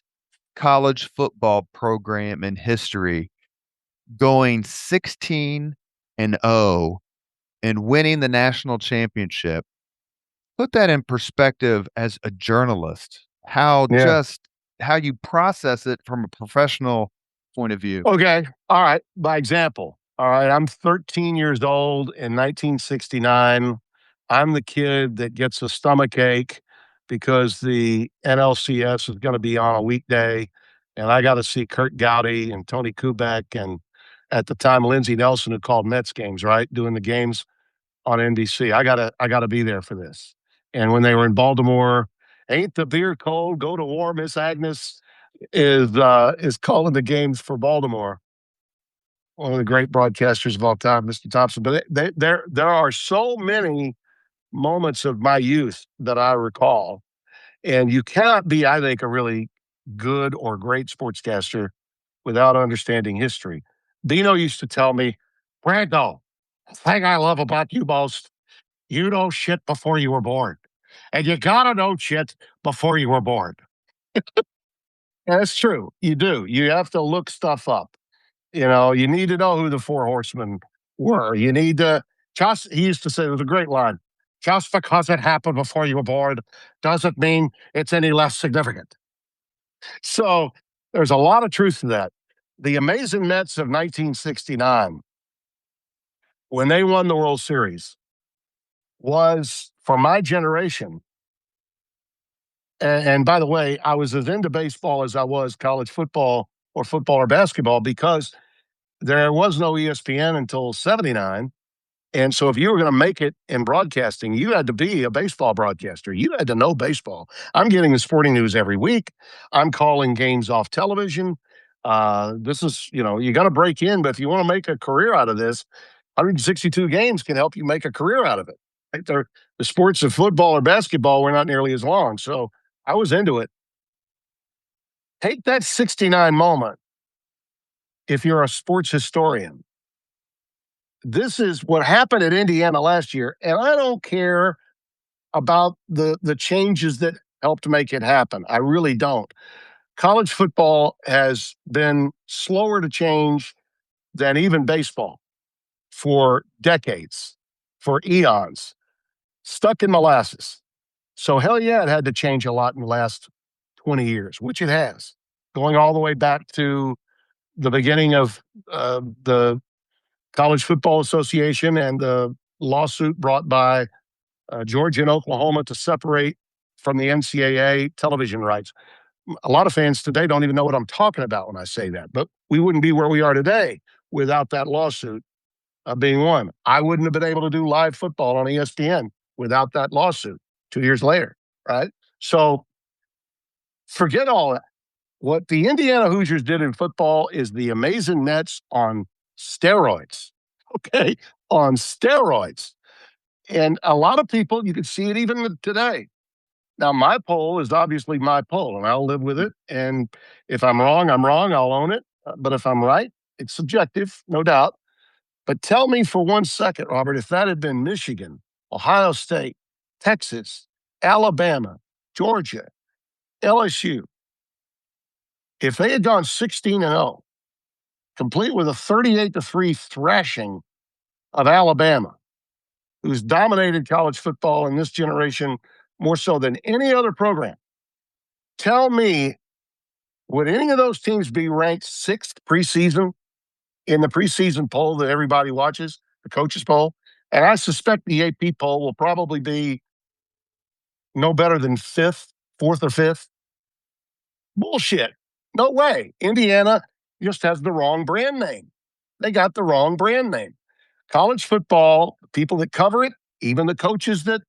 college football program in history going 16-0 and winning the national championship. Put that in perspective as a journalist, how Yeah. you process it from a professional point of view. Okay. All right. By example. All right. I'm 13 years old in 1969. I'm the kid that gets a stomach ache because the NLCS is going to be on a weekday. And I got to see Kurt Gowdy and Tony Kubek and at the time Lindsey Nelson, who called Mets games, right? Doing the games on NBC. I gotta be there for this. And when they were in Baltimore, ain't the beer cold? Go to war, Miss Agnes is calling the games for Baltimore. One of the great broadcasters of all time, Mr. Thompson. But there are so many moments of my youth that I recall, and you cannot be, I think, a really good or great sportscaster without understanding history. Dino used to tell me, Brando, the thing I love about you most, you know shit before you were born. And you gotta know shit before you were born. And it's true. You do. You have to look stuff up. You know, you need to know who the four horsemen were. You need to just, he used to say, it was a great line, just because it happened before you were born doesn't mean it's any less significant. So there's a lot of truth to that. The amazing Mets of 1969, when they won the World Series, was for my generation. And by the way, I was as into baseball as I was college football or basketball because there was no ESPN until 79. And so if you were going to make it in broadcasting, you had to be a baseball broadcaster. You had to know baseball. I'm getting the sporting news every week. I'm calling games off television. This is, you got to break in, but if you want to make a career out of this, 162 games can help you make a career out of it. Right? The sports of football or basketball were not nearly as long. So I was into it. Take that 69 moment if you're a sports historian. This is what happened at Indiana last year, and I don't care about the changes that helped make it happen. I really don't. College football has been slower to change than even baseball for decades, for eons, stuck in molasses. So hell yeah, it had to change a lot in the last 20 years, which it has, going all the way back to the beginning of the College Football Association and the lawsuit brought by Georgia and Oklahoma to separate from the NCAA television rights. A lot of fans today don't even know what I'm talking about when I say that, but we wouldn't be where we are today without that lawsuit being won. I wouldn't have been able to do live football on ESPN without that lawsuit 2 years later, right? So forget all that. What the Indiana Hoosiers did in football is the amazing Mets on steroids, okay? On steroids. And a lot of people, you can see it even today. Now, my poll is obviously my poll, and I'll live with it. And if I'm wrong, I'm wrong. I'll own it. But if I'm right, it's subjective, no doubt. But tell me for 1 second, Robert, if that had been Michigan, Ohio State, Texas, Alabama, Georgia, LSU, if they had gone 16-0, complete with a 38-3 thrashing of Alabama, who's dominated college football in this generation more so than any other program, tell me, would any of those teams be ranked 6th preseason in the preseason poll that everybody watches, the coaches poll? And I suspect the AP poll will probably be no better than 5th, 4th or 5th. Bullshit. No way. Indiana just has the wrong brand name. They got the wrong brand name. College football, people that cover it, even the coaches that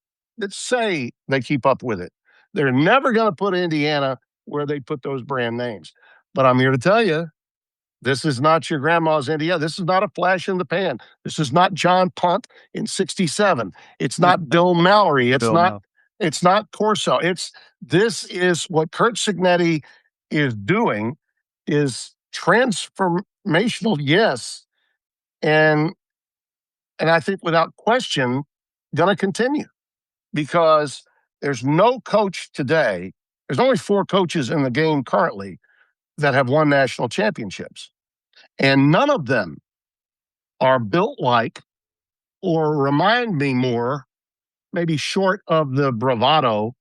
say they keep up with it, they're never going to put Indiana where they put those brand names. But I'm here to tell you, this is not your grandma's Indiana. This is not a flash in the pan. This is not John Punt in '67. It's not Bill Mallory. It's not Corso. This is what Kurt Signetti is doing is transformational, yes, and I think without question going to continue because there's no coach today. There's only 4 coaches in the game currently that have won national championships, and none of them are built like or remind me more, maybe short of the bravado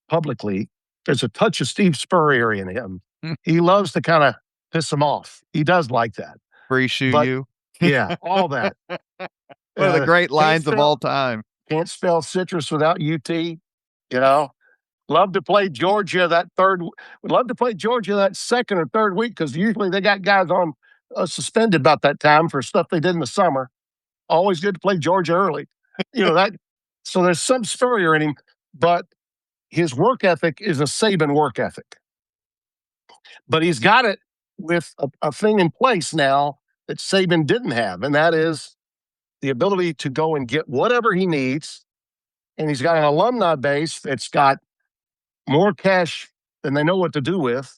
publicly. There's a touch of Steve Spurrier in him. He loves to kind of piss him off. He does like that. Free shoe you. Yeah, all that. One of the great lines of all time. Can't spell citrus without UT. You know, love to play Georgia that second or third week because usually they got guys on suspended about that time for stuff they did in the summer. Always good to play Georgia early. That. So there's some Spurrier in him, but his work ethic is a Saban work ethic. But he's got it with a thing in place now that Saban didn't have, and that is the ability to go and get whatever he needs. And he's got an alumni base that's got more cash than they know what to do with.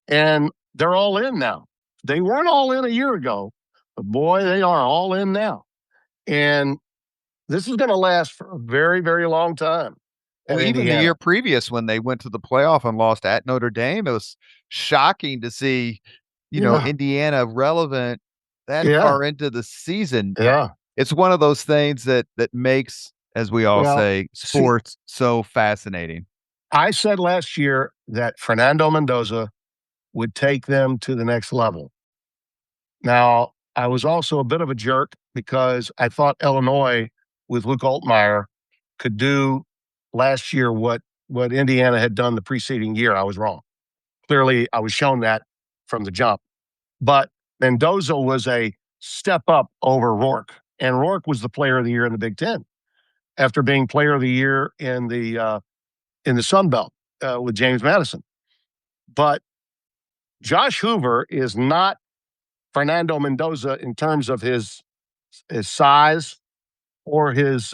And they're all in now. They weren't all in a year ago, but boy, they are all in now. And this is going to last for a very, very long time. Well, even the year previous when they went to the playoff and lost at Notre Dame, it was shocking to see, Indiana relevant that far into the season. Yeah. It's one of those things that makes, as we all say, sports so fascinating. I said last year that Fernando Mendoza would take them to the next level. Now, I was also a bit of a jerk because I thought Illinois with Luke Altmaier could do last year what Indiana had done the preceding year. I was wrong. Clearly, I was shown that from the jump. But Mendoza was a step up over Rourke. And Rourke was the player of the year in the Big Ten after being player of the year in the Sun Belt with James Madison. But Josh Hoover is not Fernando Mendoza in terms of his size or his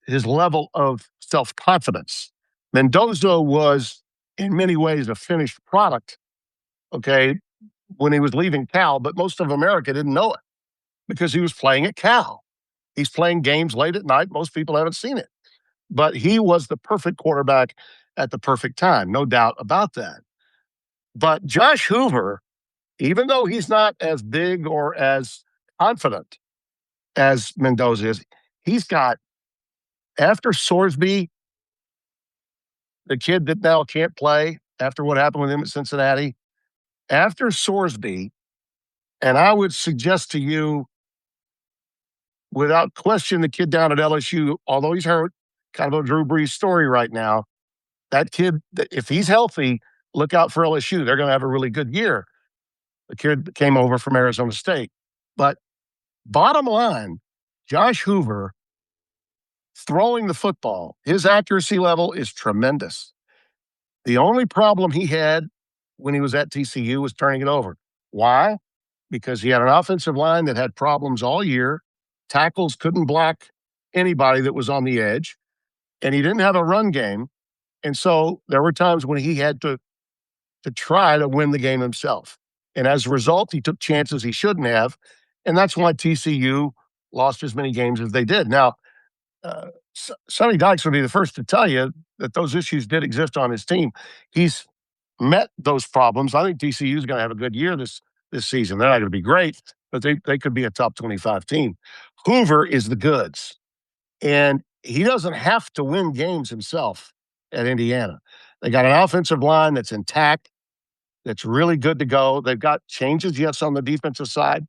level of self-confidence. Mendoza was in many ways a finished product, okay, when he was leaving Cal, but most of America didn't know it because he was playing at Cal. He's playing games late at night. Most people haven't seen it. But he was the perfect quarterback at the perfect time, no doubt about that. But Josh Hoover, even though he's not as big or as confident as Mendoza is, he's got, after Sorsby, the kid that now can't play after what happened with him at Cincinnati, after Sorsby, and I would suggest to you, without question, the kid down at LSU, although he's hurt, kind of a Drew Brees story right now, that kid, if he's healthy, look out for LSU. They're going to have a really good year. The kid came over from Arizona State. But bottom line, Josh Hoover, throwing the football, his accuracy level is tremendous. The only problem he had when he was at TCU was turning it over. Why? Because he had an offensive line that had problems all year. Tackles couldn't block anybody that was on the edge. And he didn't have a run game. And so there were times when he had to try to win the game himself. And as a result, he took chances he shouldn't have. And that's why TCU lost as many games as they did. Now, Sonny Dykes would be the first to tell you that those issues did exist on his team. He's met those problems. I think TCU is going to have a good year this season. They're not going to be great, but they could be a top 25 team. Hoover is the goods. And he doesn't have to win games himself at Indiana. They got an offensive line that's intact, that's really good to go. They've got changes, yes, on the defensive side.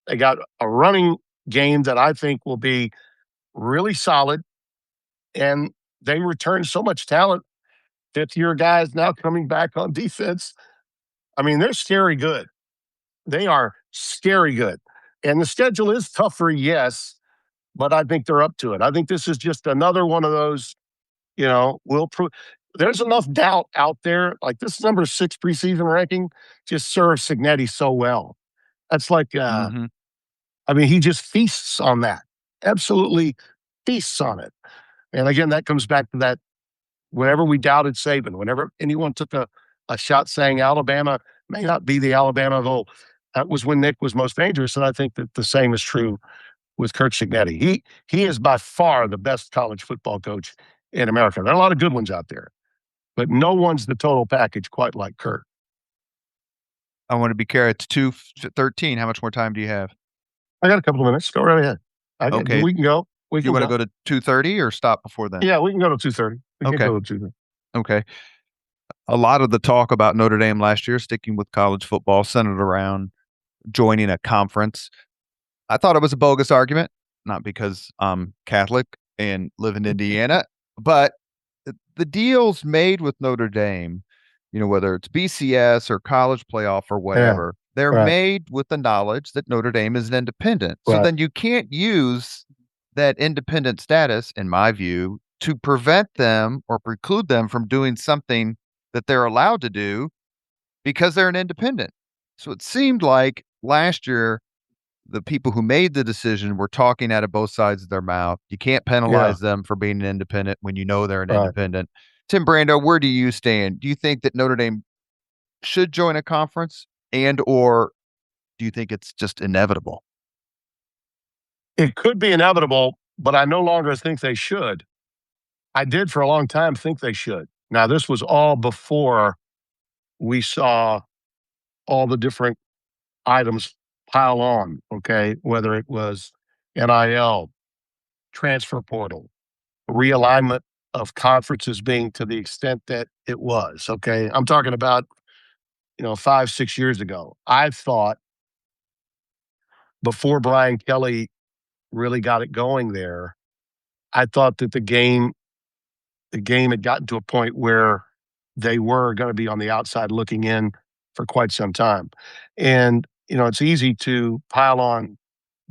They got a running game that I think will be really solid. And they return so much talent fifth-year guys now coming back on defense. I mean, they're scary good. They are scary good. And the schedule is tougher, yes, but I think they're up to it. I think this is just another one of those, we'll prove. There's enough doubt out there. Like this number 6 preseason ranking just serves Cignetti so well. That's like, he just feasts on that. Absolutely feasts on it. And again, that comes back to that whenever we doubted Saban, whenever anyone took a shot saying Alabama may not be the Alabama of old, that was when Nick was most dangerous. And I think that the same is true with Kirk Cignetti. He is by far the best college football coach in America. There are a lot of good ones out there, but no one's the total package quite like Kirk. I want to be clear. It's 2:13. How much more time do you have? I got a couple of minutes. Go right ahead. Okay. We can go. You want to go to 2:30 or stop before then? Yeah, we can go to 2:30. We Okay. can go to 2:30. Okay. A lot of the talk about Notre Dame last year, sticking with college football, centered around joining a conference. I thought it was a bogus argument, not because I'm Catholic and live in Indiana, but the deals made with Notre Dame, whether it's BCS or college playoff or whatever, they're made with the knowledge that Notre Dame is an independent. So then you can't use that independent status, in my view, to prevent them or preclude them from doing something that they're allowed to do because they're an independent. So it seemed like last year, the people who made the decision were talking out of both sides of their mouth. You can't penalize them for being an independent when you know they're an independent. Tim Brando, where do you stand? Do you think that Notre Dame should join a conference or do you think it's just inevitable? It could be inevitable, but I no longer think they should. I did for a long time think they should. Now, this was all before we saw all the different items pile on, okay? Whether it was NIL, transfer portal, realignment of conferences being to the extent that it was, okay? I'm talking about, 5-6 years ago. I thought before Brian Kelly really got it going there, I thought that the game had gotten to a point where they were going to be on the outside looking in for quite some time. And, it's easy to pile on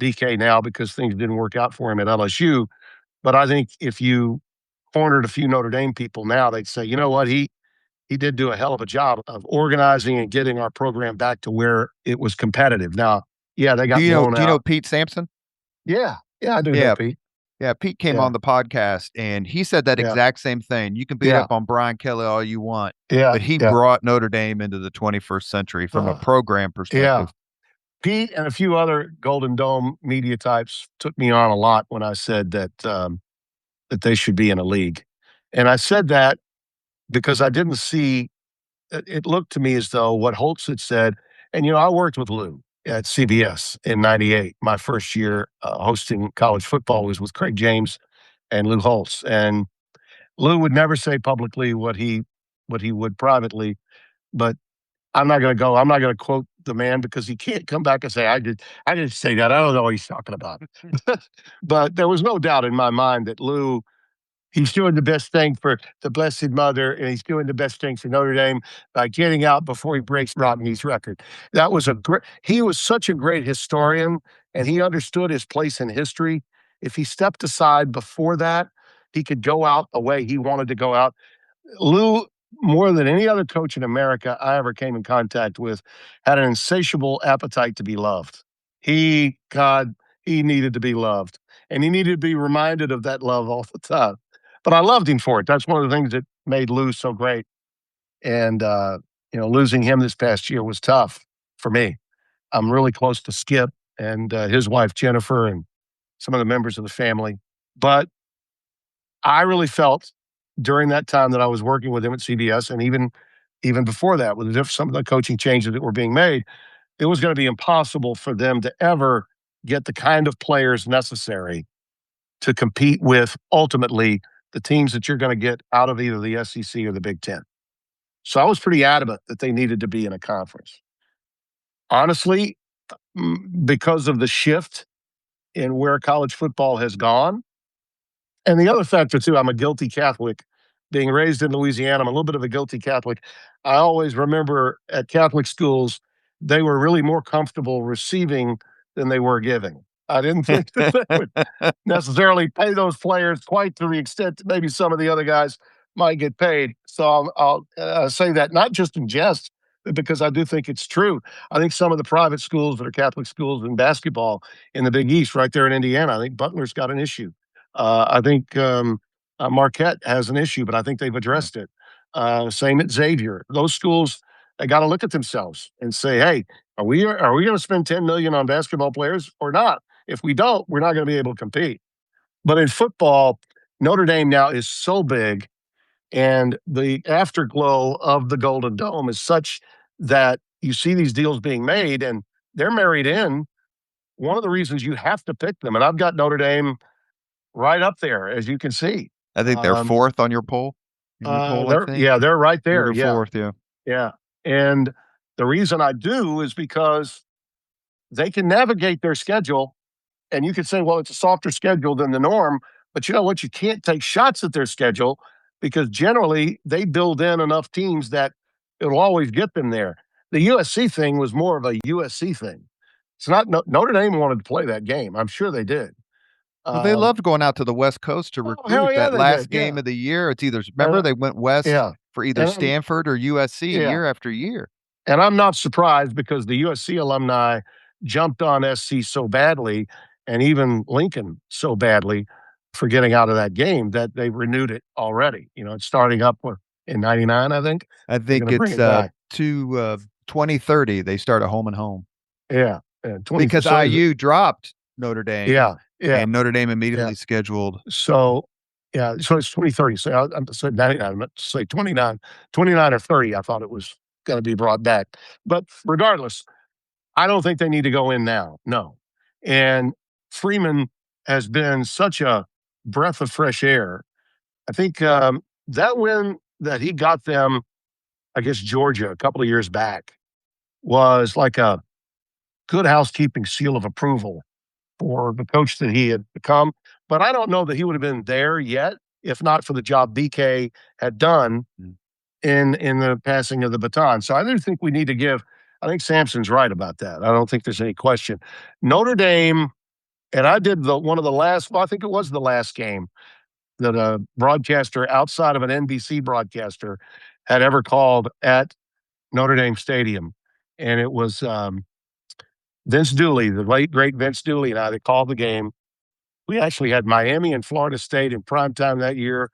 DK now because things didn't work out for him at LSU. But I think if you cornered a few Notre Dame people now, they'd say, you know what, he did do a hell of a job of organizing and getting our program back to where it was competitive. Now, they got blown out. Do you know Pete Sampson? Yeah, I do know Pete. Yeah, Pete came on the podcast, and he said that exact same thing. You can beat up on Brian Kelly all you want, but he brought Notre Dame into the 21st century from a program perspective. Yeah. Pete and a few other Golden Dome media types took me on a lot when I said that that they should be in a league. And I said that because I didn't see – it looked to me as though what Holtz had said – and, I worked with Lou at CBS in 98. My first year hosting college football was with Craig James and Lou Holtz. And Lou would never say publicly what he would privately, but I'm not going to quote the man because he can't come back and say, I didn't say that. I don't know what he's talking about. But there was no doubt in my mind that Lou, he's doing the best thing for the Blessed Mother, and he's doing the best thing for Notre Dame by getting out before he breaks Rodney's record. That was he was such a great historian, and he understood his place in history. If he stepped aside before that, he could go out the way he wanted to go out. Lou, more than any other coach in America I ever came in contact with, had an insatiable appetite to be loved. He needed to be loved, and he needed to be reminded of that love all the time. But I loved him for it. That's one of the things that made Lou so great. And, losing him this past year was tough for me. I'm really close to Skip and his wife, Jennifer, and some of the members of the family. But I really felt during that time that I was working with him at CBS, and even before that, with some of the coaching changes that were being made, it was going to be impossible for them to ever get the kind of players necessary to compete with, ultimately, the teams that you're going to get out of either the SEC or the Big Ten. So I was pretty adamant that they needed to be in a conference. Honestly, because of the shift in where college football has gone, and the other factor, too, I'm a guilty Catholic being raised in Louisiana, I'm a little bit of a guilty Catholic. I always remember at Catholic schools, they were really more comfortable receiving than they were giving. I didn't think that they would necessarily pay those players quite to the extent that maybe some of the other guys might get paid. So I'll say that not just in jest, but because I do think it's true. I think some of the private schools that are Catholic schools in basketball in the Big East, right there in Indiana, I think Butler's got an issue. I think Marquette has an issue, but I think they've addressed it. Same at Xavier. Those schools, they got to look at themselves and say, "Hey, are we going to spend $10 million on basketball players or not? If we don't, we're not going to be able to compete." But in football, Notre Dame now is so big, and the afterglow of the Golden Dome is such that you see these deals being made, and they're married in. One of the reasons you have to pick them, and I've got Notre Dame right up there, as you can see. I think they're fourth on your poll. I think. Yeah, they're right there. They're fourth, yeah. Yeah. And the reason I do is because they can navigate their schedule. And you could say, well, it's a softer schedule than the norm. But you know what? You can't take shots at their schedule because generally they build in enough teams that it'll always get them there. The USC thing was more of a USC thing. It's not Notre Dame wanted to play that game. I'm sure they did. Well, they loved going out to the West Coast to recruit that last game of the year. It's either, remember, they went west for either Stanford or USC year after year. And I'm not surprised because the USC alumni jumped on SC so badly, and even Lincoln so badly for getting out of that game that they renewed it already. You know, it's starting up in 99, I think. I think it's to 2030, they start a home and home. Yeah. Because IU dropped Notre Dame. Yeah. And Notre Dame immediately scheduled. So it's 2030. So I said 99. I meant to say 29 or 30. I thought it was going to be brought back. But regardless, I don't think they need to go in now. No. And Freeman has been such a breath of fresh air. I think that win that he got them against Georgia a couple of years back was like a good housekeeping seal of approval for the coach that he had become. But I don't know that he would have been there yet if not for the job BK had done in the passing of the baton. So I do think we need to give, I think Sampson's right about that. I don't think there's any question. Notre Dame, and I did one of the last, well, I think it was the last game that a broadcaster outside of an NBC broadcaster had ever called at Notre Dame Stadium. And it was Vince Dooley, the late, great Vince Dooley, and I that called the game. We actually had Miami and Florida State in primetime that year.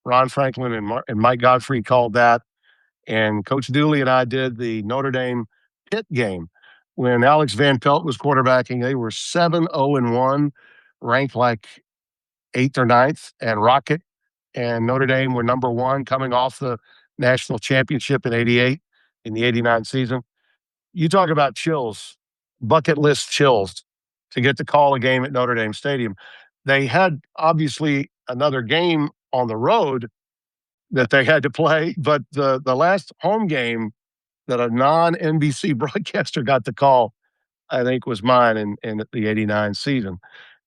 Ron Franklin and Mike Godfrey called that. And Coach Dooley and I did the Notre Dame Pitt game. When Alex Van Pelt was quarterbacking, they were 7-0-1, ranked like 8th or 9th, and Rocket and Notre Dame were number 1 coming off the national championship in 88, in the 89 season. You talk about chills, bucket list chills to get to call a game at Notre Dame Stadium. They had obviously another game on the road that they had to play, but the last home game that a non-NBC broadcaster got to call, I think, was mine in the 89 season.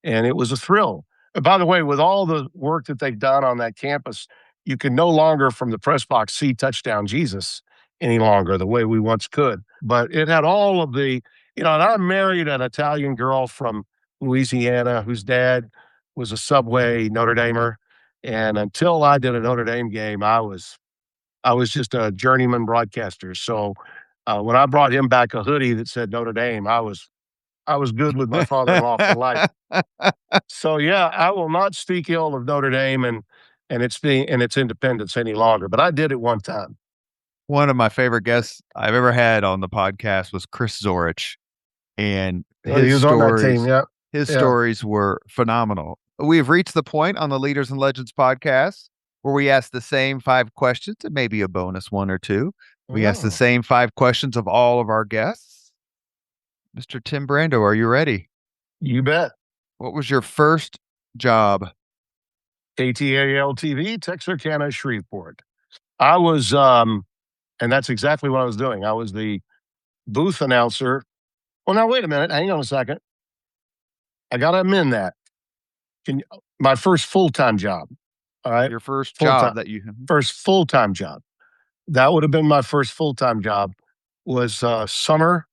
And it was a thrill. And by the way, with all the work that they've done on that campus, you can no longer from the press box see Touchdown Jesus any longer the way we once could. But it had all of the, and I married an Italian girl from Louisiana whose dad was a Subway Notre Damer. And until I did a Notre Dame game, I was just a journeyman broadcaster. So when I brought him back a hoodie that said Notre Dame, I was good with my father-in-law for life. So yeah, I will not speak ill of Notre Dame and its independence any longer. But I did it one time. One of my favorite guests I've ever had on the podcast was Chris Zorich, and his stories were phenomenal. We have reached the point on the Leaders and Legends podcast where we ask the same 5 questions and maybe a bonus 1 or 2. We ask the same 5 questions of all of our guests. Mr. Tim Brando, are you ready? You bet. What was your first job? ATAL TV, Texarkana, Shreveport. I was, and that's exactly what I was doing. I was the booth announcer. Well, now, wait a minute. Hang on a second. I got to amend that. My first full-time job. All right. Your first Full-time. job that you First full-time job. That would have been my first full-time job. Was summer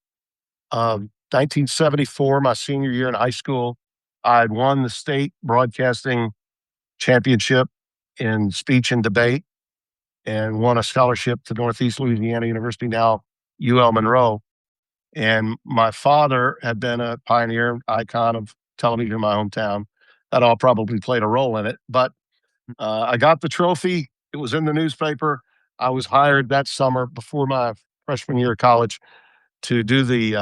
of 1974, my senior year in high school. I had won the state broadcasting championship in speech and debate and won a scholarship to Northeast Louisiana University, now UL Monroe. And my father had been a pioneer icon of television in my hometown. That all probably played a role in it. But I got the trophy. It was in the newspaper. I was hired that summer before my freshman year of college to do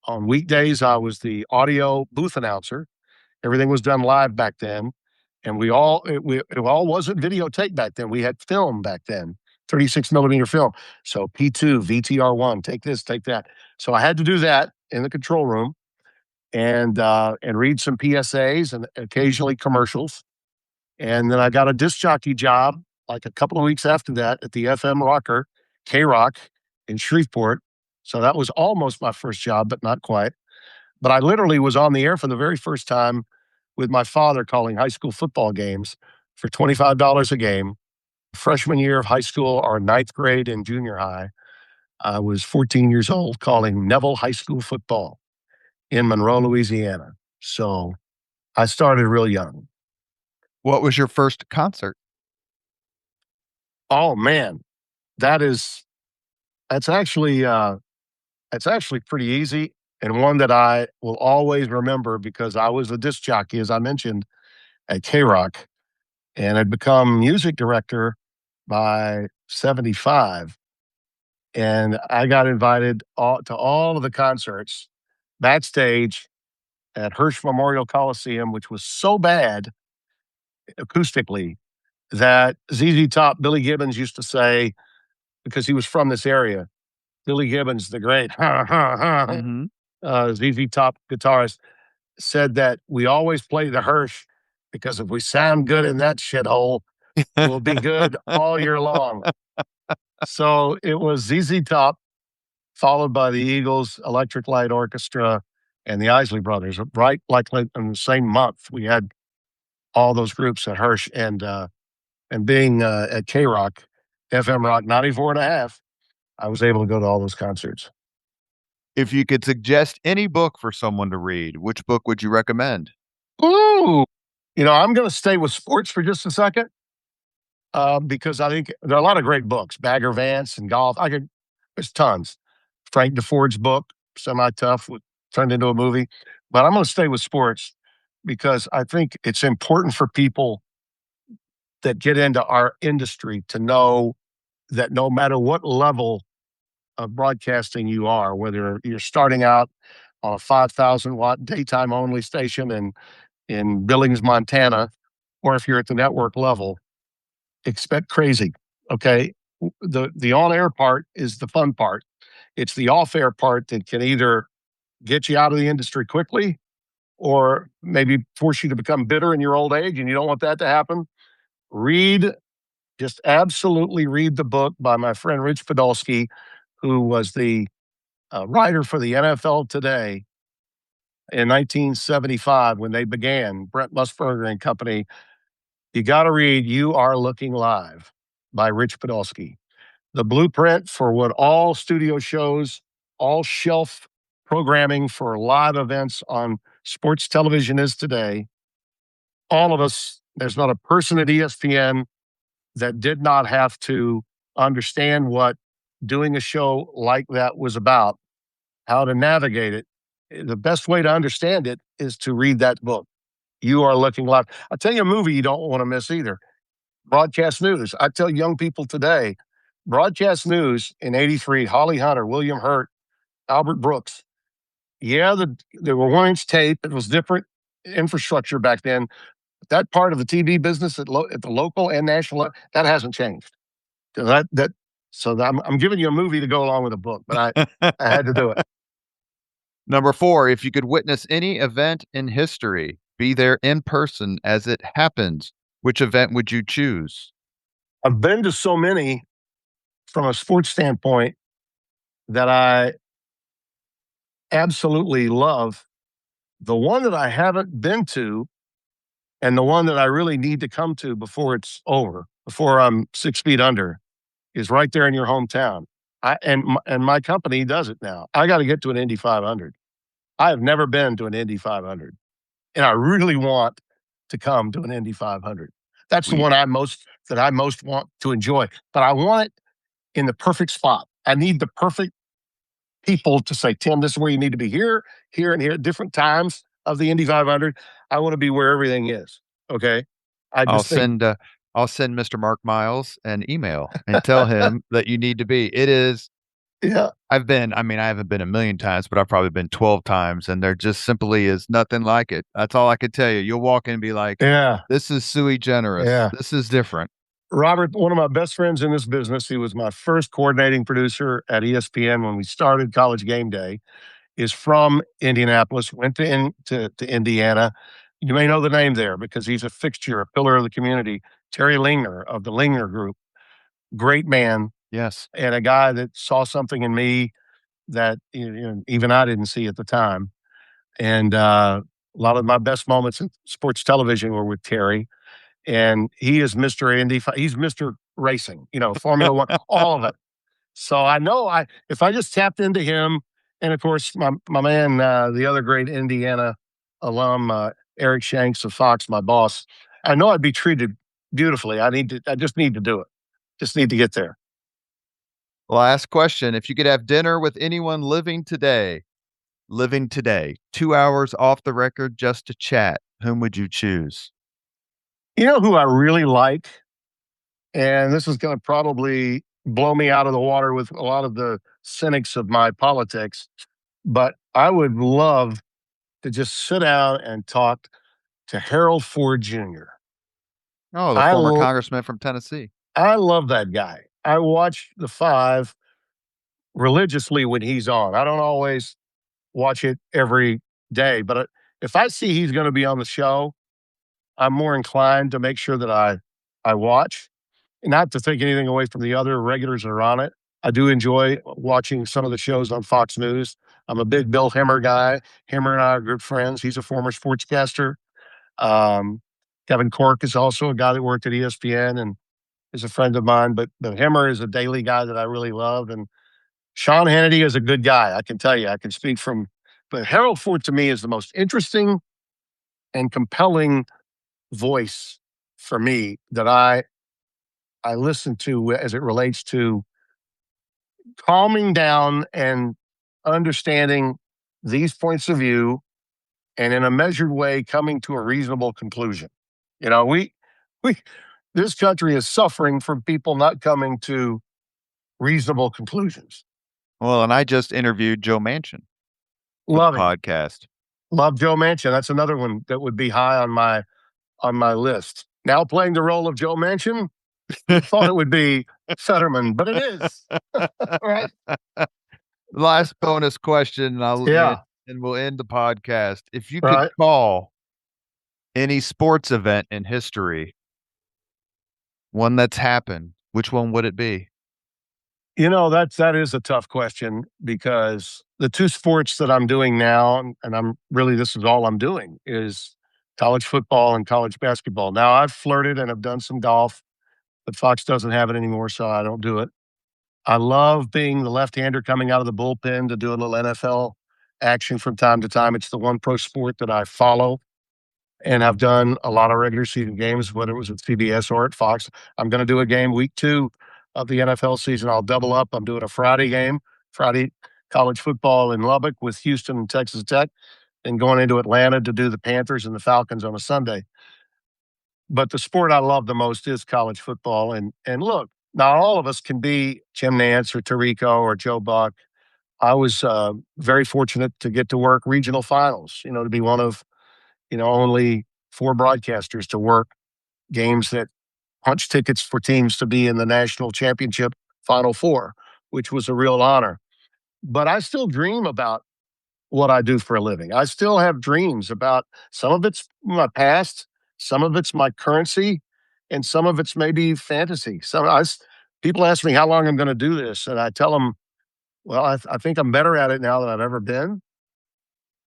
on weekdays, I was the audio booth announcer. Everything was done live back then. And it all wasn't videotape back then. We had film back then, 36 millimeter film. So P2, VTR1, take this, take that. So I had to do that in the control room and read some PSAs and occasionally commercials. And then I got a disc jockey job like a couple of weeks after that at the FM rocker, K-Rock in Shreveport. So that was almost my first job, but not quite. But I literally was on the air for the very first time with my father calling high school football games for $25 a game. Freshman year of high school or ninth grade in junior high, I was 14 years old calling Neville High School football in Monroe, Louisiana. So I started real young. What was your first concert? Oh man, that's actually pretty easy, and one that I will always remember because I was a disc jockey, as I mentioned, at K-Rock, and had become music director by 75. And I got invited to all of the concerts backstage at Hirsch Memorial Coliseum, which was so bad acoustically that ZZ Top, Billy Gibbons used to say, because he was from this area, Billy Gibbons, the great Mm-hmm. ZZ Top guitarist, said that we always play the Hirsch because if we sound good in that shithole, we'll be good all year long. So it was ZZ Top, followed by the Eagles, Electric Light Orchestra, and the Isley Brothers. Right, like in the same month, we had all those groups at Hirsch, and being at K-Rock, FM Rock 94.5, I was able to go to all those concerts. If you could suggest any book for someone to read, which book would you recommend? Ooh, I'm going to stay with sports for just a second because I think there are a lot of great books. Bagger Vance and golf. There's tons. Frank DeFord's book, Semi-Tough, turned into a movie. But I'm going to stay with sports because I think it's important for people that get into our industry to know that no matter what level of broadcasting you are, whether you're starting out on a 5,000 watt daytime only station in Billings, Montana, or if you're at the network level, expect crazy. Okay. The on air part is the fun part. It's the off air part that can either get you out of the industry quickly or maybe force you to become bitter in your old age, and you don't want that to happen. Just absolutely read the book by my friend Rich Podolsky, who was the writer for the NFL Today in 1975 when they began, Brent Musburger and company. You got to read You Are Looking Live by Rich Podolsky. The blueprint for what all studio shows, all shelf programming for live events on sports television is today. All of us, there's not a person at ESPN that did not have to understand what doing a show like that was about, how to navigate it. The best way to understand it is to read that book. You Are Looking Live. I'll tell you a movie you don't want to miss either. Broadcast News. I tell young people today, Broadcast News in 83, Holly Hunter, William Hurt, Albert Brooks. Yeah, there were 1-inch tape. It was different infrastructure back then. But that part of the TV business at the local and national, that hasn't changed. So I'm giving you a movie to go along with a book, but I had to do it. Number 4, if you could witness any event in history, be there in person as it happens, which event would you choose? I've been to so many from a sports standpoint that I absolutely love. The one that I haven't been to And the one that I really need to come to before it's over, before I'm 6 feet under, is right there in your hometown. And my company does it now. I got to get to an Indy 500. I have never been to an Indy 500, and I really want to come to an Indy 500. That's the one I most want to enjoy. But I want it in the perfect spot. I need the perfect people to say, Tim, this is where you need to be, here, here, and here at different times of the Indy 500. I want to be where everything is. Okay. I'll send Mr. Mark Miles an email and tell him that you need to be. It is. Yeah. I haven't been a million times, but I've probably been 12 times, and there just simply is nothing like it. That's all I could tell you. You'll walk in and be like, yeah, this is sui generis. Yeah. This is different. Robert, one of my best friends in this business, he was my first coordinating producer at ESPN when we started College Game Day, is from Indianapolis, went to Indiana. You may know the name there because he's a fixture, a pillar of the community. Terry Lingner of the Lingner Group. Great man. Yes. And a guy that saw something in me that even I didn't see at the time. And a lot of my best moments in sports television were with Terry. And he is Mr. Indy. He's Mr. Racing, Formula One, all of it. So I know if I just tapped into him, and of course my man, the other great Indiana alum, Eric Shanks of Fox, my boss, I know I'd be treated beautifully. I just need to do it. Just need to get there. Last question. If you could have dinner with anyone living today, 2 hours off the record just to chat, whom would you choose? You know who I really like? And this is going to probably blow me out of the water with a lot of the cynics of my politics, but I would love to just sit down and talk to Harold Ford Jr. Oh, the former congressman from Tennessee. I love that guy. I watch The Five religiously when he's on. I don't always watch it every day, but if I see he's going to be on the show, I'm more inclined to make sure that I watch. Not to take anything away from the other regulars that are on it. I do enjoy watching some of the shows on Fox News. I'm a big Bill Hemmer guy. Hemmer and I are good friends. He's a former sportscaster. Kevin Cork is also a guy that worked at ESPN and is a friend of mine. But Hemmer is a daily guy that I really love. And Sean Hannity is a good guy. I can tell you. I can speak from. But Harold Ford to me is the most interesting and compelling voice for me that I listen to as it relates to calming down and understanding these points of view and in a measured way coming to a reasonable conclusion. This country is suffering from people not coming to reasonable conclusions. Well, and I just interviewed Joe Manchin. Love the podcast. Love Joe Manchin. That's another one that would be high on my list. Now playing the role of Joe Manchin, I thought it would be Fetterman, but it is. Right. Last bonus question, and we'll end the podcast. If you could Right. call any sports event in history, one that's happened, which one would it be? That is a tough question because the two sports that I'm doing now, and this is all I'm doing, is college football and college basketball. Now I've flirted and have done some golf, but Fox doesn't have it anymore, so I don't do it. I love being the left-hander coming out of the bullpen to do a little NFL action from time to time. It's the one pro sport that I follow, and I've done a lot of regular season games, whether it was at CBS or at Fox. I'm going to do a game week 2 of the NFL season. I'll double up. I'm doing a Friday game, Friday college football in Lubbock with Houston and Texas Tech, and going into Atlanta to do the Panthers and the Falcons on a Sunday. But the sport I love the most is college football. And look, not all of us can be Jim Nantz or Tirico or Joe Buck. I was very fortunate to get to work regional finals, to be one of, only 4 broadcasters to work games that punch tickets for teams to be in the national championship Final Four, which was a real honor. But I still dream about what I do for a living. I still have dreams about some of it's my past, some of it's my currency, and some of it's maybe fantasy. People ask me how long I'm going to do this, and I tell them, well, I think I'm better at it now than I've ever been.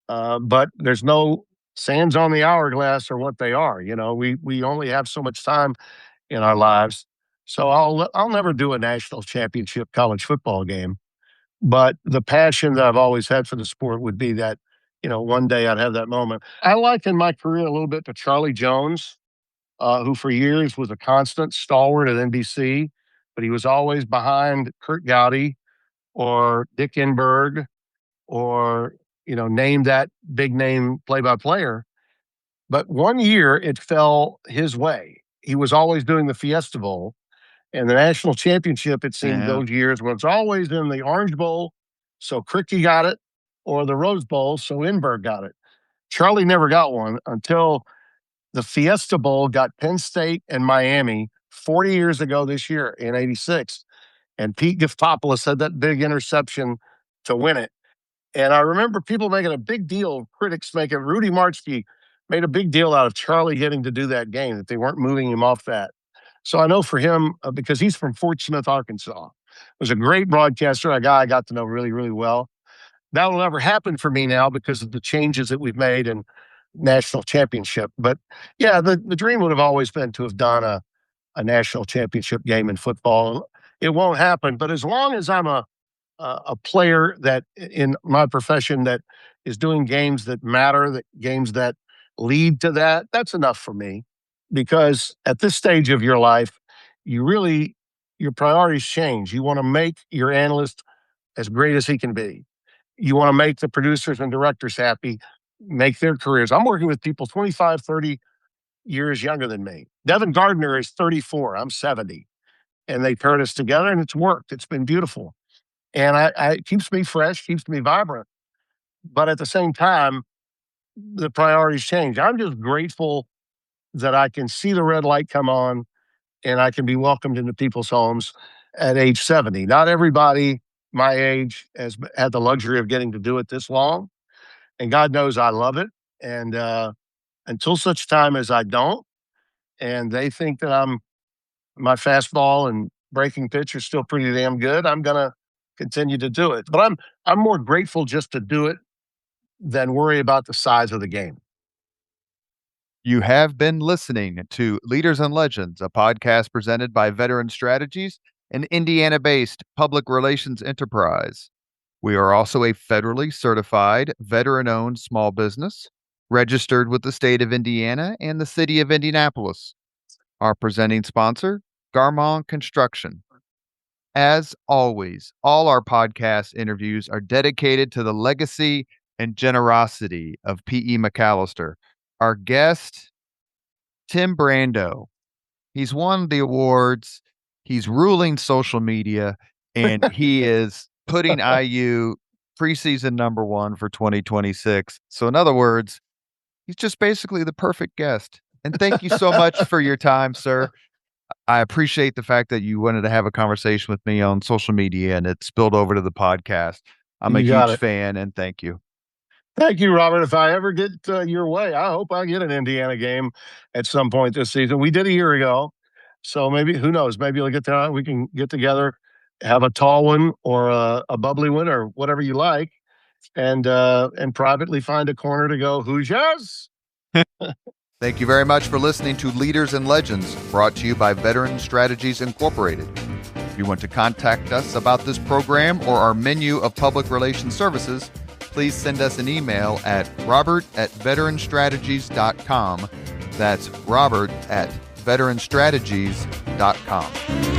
But there's no sands on the hourglass are what they are. We only have so much time in our lives. So I'll never do a national championship college football game. But the passion that I've always had for the sport would be that, one day I'd have that moment. I liken my career a little bit to Charlie Jones, who for years was a constant stalwart at NBC, but he was always behind Kurt Gowdy or Dick Enberg or, name that big name play-by-player. But one year it fell his way. He was always doing the Fiesta Bowl. And the national championship, it seemed, those years was always in the Orange Bowl, so Cricky got it, or the Rose Bowl, so Enberg got it. Charlie never got one until the Fiesta Bowl got Penn State and Miami 40 years ago this year in '86. And Pete Giftopoulos had that big interception to win it. And I remember people making a big deal, critics making, Rudy Martzke made a big deal out of Charlie getting to do that game, that they weren't moving him off that. So I know for him, because he's from Fort Smith, Arkansas, was a great broadcaster, a guy I got to know really, really well. That will never happen for me now because of the changes that we've made in national championship. But yeah, the dream would have always been to have done a national championship game in football. It won't happen, but as long as I'm a player that in my profession that is doing games that matter, that games that lead to that, that's enough for me. Because at this stage of your life, your priorities change. You want to make your analyst as great as he can be. You want to make the producers and directors happy, make their careers. I'm working with people 25, 30 years younger than me. Devin Gardner is 34. I'm 70. And they paired us together and it's worked. It's been beautiful. And it keeps me fresh, keeps me vibrant. But at the same time, the priorities change. I'm just grateful that I can see the red light come on and I can be welcomed into people's homes at age 70. Not everybody my age has had the luxury of getting to do it this long. And God knows I love it. And until such time as I don't, and they think that my fastball and breaking pitch are still pretty damn good, I'm going to continue to do it. But I'm more grateful just to do it than worry about the size of the game. You have been listening to Leaders and Legends, a podcast presented by Veteran Strategies, an Indiana-based public relations enterprise. We are also a federally certified, veteran-owned small business, registered with the state of Indiana and the city of Indianapolis. Our presenting sponsor, Garmong Construction. As always, all our podcast interviews are dedicated to the legacy and generosity of P.E. McAllister. Our guest, Tim Brando. He's won the awards. He's ruling social media, and he is putting IU preseason #1 for 2026. So in other words, he's just basically the perfect guest. And thank you so much for your time, sir. I appreciate the fact that you wanted to have a conversation with me on social media and it spilled over to the podcast. I'm a huge fan, and thank you. Thank you, Robert. If I ever get your way, I hope I get an Indiana game at some point this season. We did a year ago, so maybe, who knows, maybe we'll get there. We can get together, have a tall one or a bubbly one or whatever you like, and privately find a corner to go, Hoosiers! Thank you very much for listening to Leaders and Legends, brought to you by Veteran Strategies Incorporated. If you want to contact us about this program or our menu of public relations services, please send us an email at robert@veteranstrategies.com. That's robert@veteranstrategies.com.